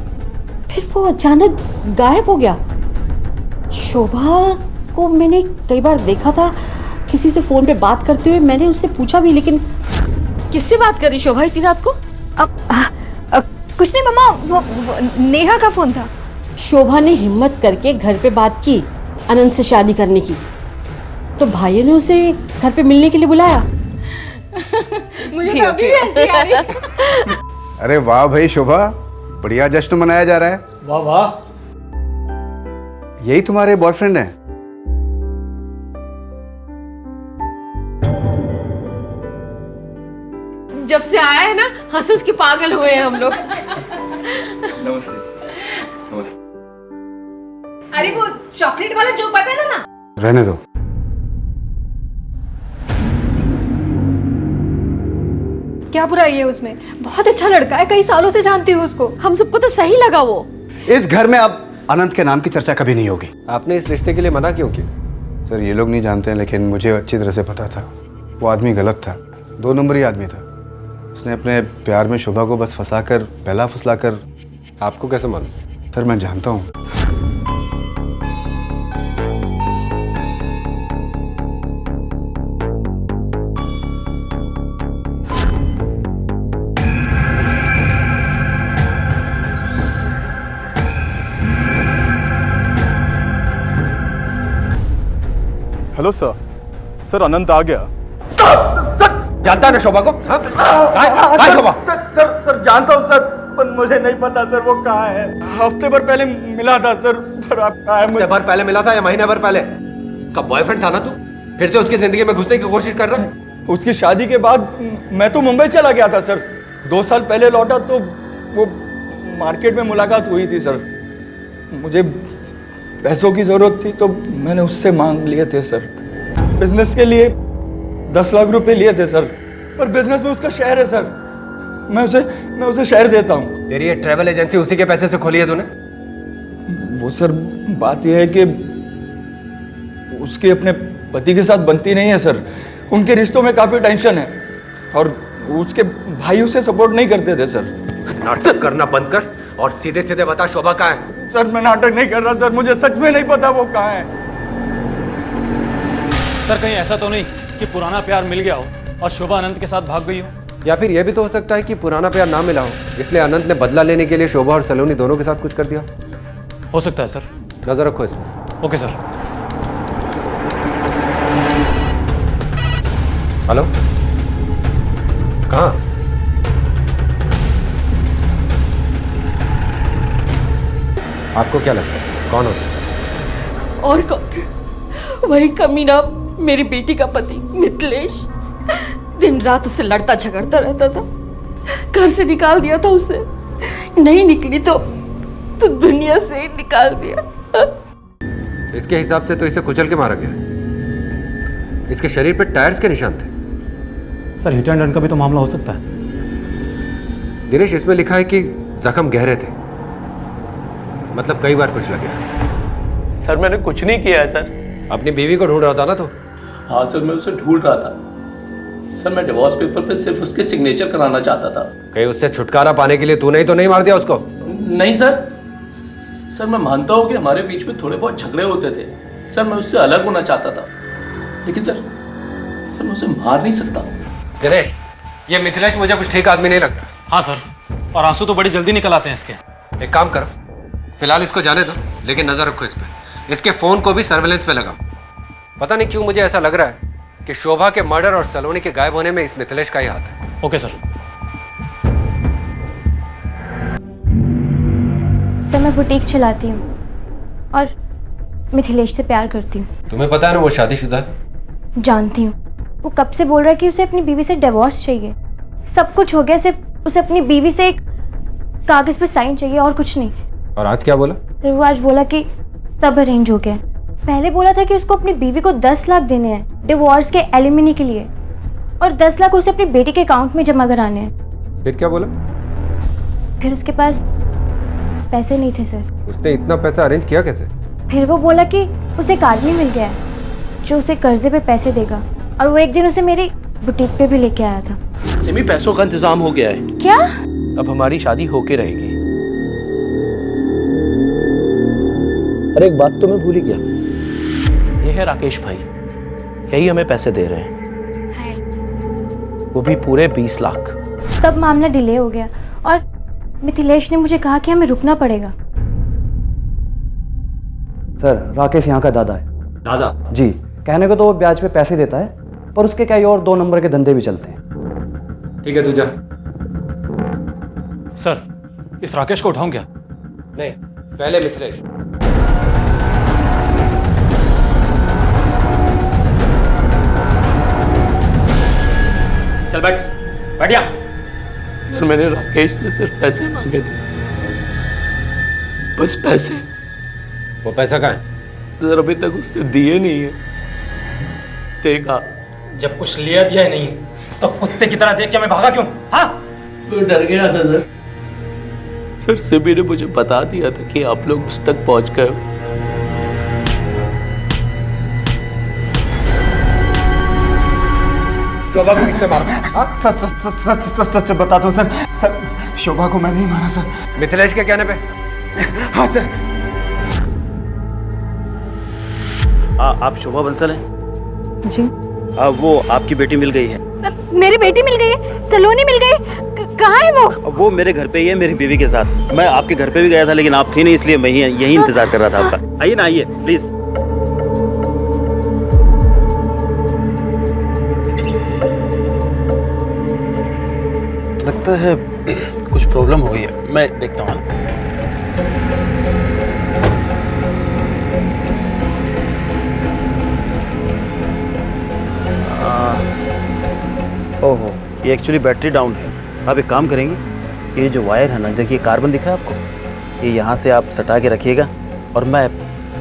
[SPEAKER 7] फिर वो अचानक गायब हो गया। शोभा को मैंने कई बार देखा था किसी से फोन पे बात करते हुए, मैंने उससे पूछा भी, लेकिन किससे बात कर रही शोभा इतनी रात को?
[SPEAKER 9] कुछ नहीं मम्मा, वो नेहा का फोन था।
[SPEAKER 7] शोभा ने हिम्मत करके घर पे बात की अनंत से शादी करने की, तो भाइयों ने उसे घर पे मिलने के लिए बुलाया।
[SPEAKER 17] मुझे तो अभी भी हंसी आ रही।
[SPEAKER 14] अरे वाह भाई शोभा, बढ़िया जश्न मनाया जा रहा है।
[SPEAKER 11] वाह वाह।
[SPEAKER 14] यही तुम्हारे बॉयफ्रेंड हैं?
[SPEAKER 7] जब से आया है ना, हंस के पागल हुए हैं हम लोग।
[SPEAKER 14] नमस्ते। नमस्ते।
[SPEAKER 17] अरे वो चॉकलेट वाला जोक बताना ना।
[SPEAKER 14] रहने दो।
[SPEAKER 9] क्या बुराई है उसमें? बहुत अच्छा लड़का है, कई सालों से जानती हूँ उसको।
[SPEAKER 7] हम सबको तो सही लगा वो।
[SPEAKER 14] इस घर में अब अनंत के नाम की चर्चा कभी नहीं होगी।
[SPEAKER 12] आपने इस रिश्ते के लिए मना क्यों किया?
[SPEAKER 14] सर, ये लोग नहीं जानते हैं, लेकिन मुझे अच्छी तरह से पता था वो आदमी गलत था, 2 नंबरी आदमी था। उसने अपने प्यार में शोभा को बस फंसाकर, बहला फुसलाकर।
[SPEAKER 12] आपको कैसे मालूम?
[SPEAKER 14] सर, मैं जानता हूँ।
[SPEAKER 3] Hello sir. सर, अनंत आ गया।
[SPEAKER 6] जानता है ना शोभा को? हाँ? शोभा?
[SPEAKER 3] सर जानता हूँ सर, पर मुझे नहीं पता सर वो कहाँ है। हफ्ते भर पहले मिला था सर, पर आप कहाँ है?
[SPEAKER 12] हफ्ते भर पहले मिला था या महीने भर पहले? कब बॉयफ्रेंड था ना तू? फिर से उसकी जिंदगी में घुसने की कोशिश कर रहा है?
[SPEAKER 3] उसकी शादी के बाद मैं तो मुंबई चला गया था सर। 2 साल पहले लौटा तो वो मार्केट में मुलाकात हुई थी सर। मुझे पैसों की जरूरत थी तो मैंने उससे मांग लिए थे सर। बिजनेस के लिए 10 लाख रुपए लिए थे सर, पर बिजनेस में उसका शेयर है सर। मैं उसे शेयर देता हूँ।
[SPEAKER 12] तेरी ये ट्रैवल एजेंसी उसी के पैसे से खोली है तूने?
[SPEAKER 3] वो सर, बात यह है कि उसकी अपने पति के साथ बनती नहीं है सर। उनके रिश्तों में काफी टेंशन है और उसके भाई उसे सपोर्ट नहीं करते थे सर।
[SPEAKER 12] नाटक करना बंद कर और सीधे सीधे बता शोभा कहाँ है?
[SPEAKER 3] सर, मैं नाटक नहीं कर रहा सर, मुझे सच में नहीं पता वो कहाँ है।
[SPEAKER 16] सर, कहीं ऐसा तो नहीं कि पुराना प्यार मिल गया हो और शोभा अनंत के साथ भाग गई हो?
[SPEAKER 12] या फिर यह भी तो हो सकता है कि पुराना प्यार ना मिला हो, इसलिए अनंत ने बदला लेने के लिए शोभा और सलोनी दोनों के साथ कुछ कर दिया।
[SPEAKER 16] हो सकता है सर।
[SPEAKER 12] नजर रखो इसमें।
[SPEAKER 16] Okay sir.
[SPEAKER 12] हेलो, कहाँ? आपको क्या लगता है कौन हो सकता है?
[SPEAKER 7] और कौन? वही कमीना मेरी बेटी का पति मिथिलेश। दिन रात उससे लड़ता झगड़ता रहता था, घर से निकाल दिया था उसे। नहीं निकली तो दुनिया से निकाल दिया।
[SPEAKER 12] इसके हिसाब से तो इसे कुचल के मारा गया। इसके शरीर पे टायर्स के निशान थे।
[SPEAKER 16] सर, हिट एंड रन का भी तो मामला हो सकता है।
[SPEAKER 12] दिनेश, इसमें लिखा है कि जख्म गहरे थे, मतलब कई बार कुछ लगे।
[SPEAKER 8] सर, मैंने कुछ नहीं किया है सर।
[SPEAKER 12] अपनी बीवी को ढूंढ रहा था ना तो?
[SPEAKER 8] हाँ सर, मैं उसे ढूंढ रहा था, सर मैं डिवोर्स पेपर पे सिर्फ उसके सिग्नेचर कराना चाहता था।
[SPEAKER 12] कहीं उससे छुटकारा पाने के लिए तूने ही तो नहीं मार दिया उसको?
[SPEAKER 8] नहीं सर मैं मानता हूँ कि हमारे बीच में थोड़े बहुत झगड़े होते थे। सर मैं उससे अलग होना चाहता था, लेकिन सर मैं उसे मार नहीं सकता।
[SPEAKER 12] दिनेश, ये मिथिलेश मुझे कुछ ठीक आदमी नहीं लगता।
[SPEAKER 16] हाँ सर, और आंसू तो बड़ी जल्दी निकल आते हैं इसके।
[SPEAKER 12] एक काम करो, फिलहाल इसको जाने दो, लेकिन नजर रखो इस पे। इसके फोन को भी सर्वेलेंस पे लगाओ। पता नहीं क्यों मुझे ऐसा लग रहा है कि शोभा के मर्डर और सलोनी के गायब होने में इस मिथिलेश का ही हाथ है।
[SPEAKER 16] Okay sir.
[SPEAKER 9] सर मैं बुटीक चलाती हूँ और मिथिलेश से प्यार करती हूँ।
[SPEAKER 12] तुम्हें पता है ना वो शादीशुदा है?
[SPEAKER 9] जानती हूँ। वो कब से बोल रहा है कि उसे अपनी बीवी से डिवोर्स चाहिए। सब कुछ हो गया, सिर्फ उसे अपनी बीवी से एक कागज पे साइन चाहिए और कुछ नहीं।
[SPEAKER 12] और आज क्या बोला?
[SPEAKER 9] फिर वो आज बोला कि सब अरेंज हो गया। पहले बोला था कि उसको अपनी बीवी को 10 लाख देने हैं डिवोर्स के एलिमनी के लिए, और 10 लाख उसे अपनी बेटी के अकाउंट में जमा कराने हैं।
[SPEAKER 12] फिर क्या बोला?
[SPEAKER 9] फिर उसके पास पैसे नहीं थे सर।
[SPEAKER 12] उसने इतना पैसा अरेंज किया कैसे?
[SPEAKER 9] फिर वो बोला कि उसे एक आदमी मिल गया है जो उसे कर्जे पे पैसे देगा, और वो एक दिन उसे मेरी बुटीक पे भी लेके आया था।
[SPEAKER 8] सिमी, पैसों का इंतजाम हो गया है।
[SPEAKER 9] क्या?
[SPEAKER 8] अब हमारी शादी होके रहेगी। अरे एक बात तो मैं भूल ही गया, ये है राकेश भाई, यही हमें पैसे दे रहे हैं, वो भी पूरे 20 लाख।
[SPEAKER 9] सब मामला डिले हो गया और मिथिलेश ने मुझे कहा कि हमें रुकना पड़ेगा।
[SPEAKER 18] सर राकेश यहाँ का दादा है।
[SPEAKER 8] दादा?
[SPEAKER 18] जी, कहने को तो वो ब्याज पे पैसे देता है, पर उसके कई और 2 नंबर के धंधे भी चलते हैं।
[SPEAKER 12] ठीक है तू जा।
[SPEAKER 16] सर इस राकेश को उठाऊं क्या?
[SPEAKER 12] नहीं, पहले मिथिलेश।
[SPEAKER 16] चल बैठ जा।
[SPEAKER 8] सर मैंने राकेश से सिर्फ पैसे मांगे थे, बस पैसे।
[SPEAKER 12] वो पैसा कहाँ है?
[SPEAKER 8] सर अभी तक उसने दिए नहीं है। देखा,
[SPEAKER 16] जब कुछ लिया दिया ही नहीं तो कुत्ते की तरह देख के मैं भागा क्यों? हाँ,
[SPEAKER 8] मैं डर गया था सर। सर सिमी ने मुझे बता दिया था कि आप लोग उस तक पहुंच गए हो।
[SPEAKER 16] शोभा को किसने मारा?
[SPEAKER 2] सच बता दो सर। सर शोभा को मैं नहीं मारा सर।
[SPEAKER 12] मिथिलेश के कहने पे?
[SPEAKER 2] हाँ सर।
[SPEAKER 19] आप शोभा बंसल हैं?
[SPEAKER 9] जी।
[SPEAKER 19] वो आपकी बेटी मिल गई है।
[SPEAKER 9] मेरी बेटी मिल गई है? सलोनी मिल गई? कहाँ है वो?
[SPEAKER 19] वो मेरे घर पे ही है, मेरी बीवी के साथ। मैं आपके घर पे भी गया था, लेकिन आप थी नहीं, इसलिए मैं यही इंतजार कर रहा था आपका। आइए ना, आइए प्लीज।
[SPEAKER 3] लगता है कुछ प्रॉब्लम हो गई है, मैं देखता हूँ।
[SPEAKER 19] ओहो, ये एक्चुअली बैटरी डाउन है। आप एक काम करेंगे, ये जो वायर है ना, देखिए कार्बन दिख रहा है आपको, ये यहाँ से आप सटा के रखिएगा और मैं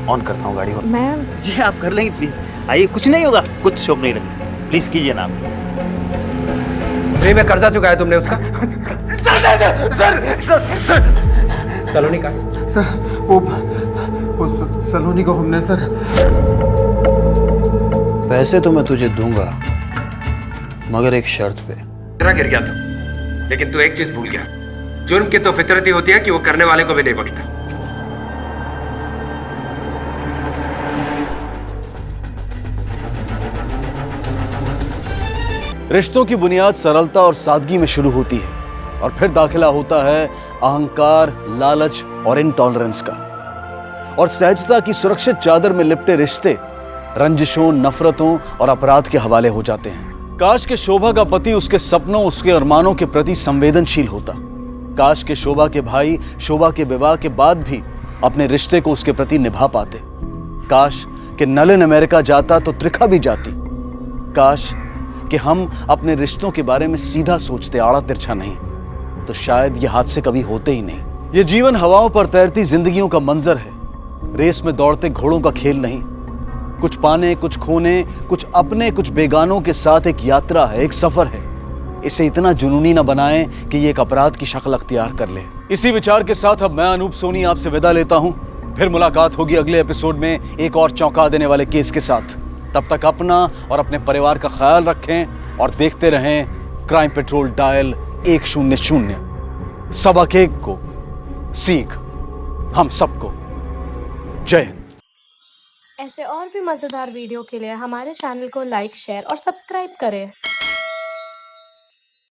[SPEAKER 19] ऑन करता हूँ गाड़ी।
[SPEAKER 9] मैं
[SPEAKER 19] जी आप कर लेंगे प्लीज। आइए, कुछ नहीं होगा, कुछ शौक नहीं लगेगा, प्लीज कीजिए ना आप।
[SPEAKER 12] फ्री में कर्जा चुकाया तुमने उसका? सलोनी का?
[SPEAKER 2] सर वो सलोनी को हमने सर।
[SPEAKER 3] पैसे तो मैं तुझे दूंगा, मगर एक शर्त पे।
[SPEAKER 12] तेरा गिर गया था, लेकिन तू एक चीज भूल गया, जुर्म की तो फितरत ही होती है कि वो करने वाले को भी नहीं बख्शता।
[SPEAKER 1] रिश्तों की बुनियाद सरलता और सादगी में शुरू होती है और फिर दाखिला होता है अहंकार, लालच और इनटॉलरेंस का। और सहजता की सुरक्षित चादर में लिपटे रिश्ते रंजिशों, नफरतों और अपराध के हवाले हो जाते हैं। काश के शोभा का पति उसके सपनों, उसके अरमानों के प्रति संवेदनशील होता। काश के शोभा के भाई शोभा के विवाह के बाद भी अपने रिश्ते को उसके प्रति निभा पाते। काश कि नलिन अमेरिका जाता तो त्रिखा भी जाती। काश कि हम अपने रिश्तों के बारे में सीधा सोचते, आड़ा तिरछा नहीं, तो शायद ये हादसे कभी होते ही नहीं। ये जीवन हवाओं पर तैरती जिंदगियों का मंजर है, रेस में दौड़ते घोड़ों का खेल नहीं। कुछ पाने, कुछ खोने, कुछ अपने, कुछ बेगानों के साथ एक यात्रा है, एक सफर है। इसे इतना जुनूनी न बनाएं कि ये एक अपराध की शक्ल अख्तियार कर ले। इसी विचार के साथ अब मैं अनूप सोनी आपसे विदा लेता हूं। फिर मुलाकात होगी अगले एपिसोड में एक और चौंका देने वाले केस के साथ। तब तक अपना और अपने परिवार का ख्याल रखें। और देखते रहें क्राइम पेट्रोल डायल 100। सबक एक को सीख हम सबको। जय हिंद।
[SPEAKER 20] ऐसे और भी मज़ेदार वीडियो के लिए हमारे चैनल को लाइक, शेयर और सब्सक्राइब करें।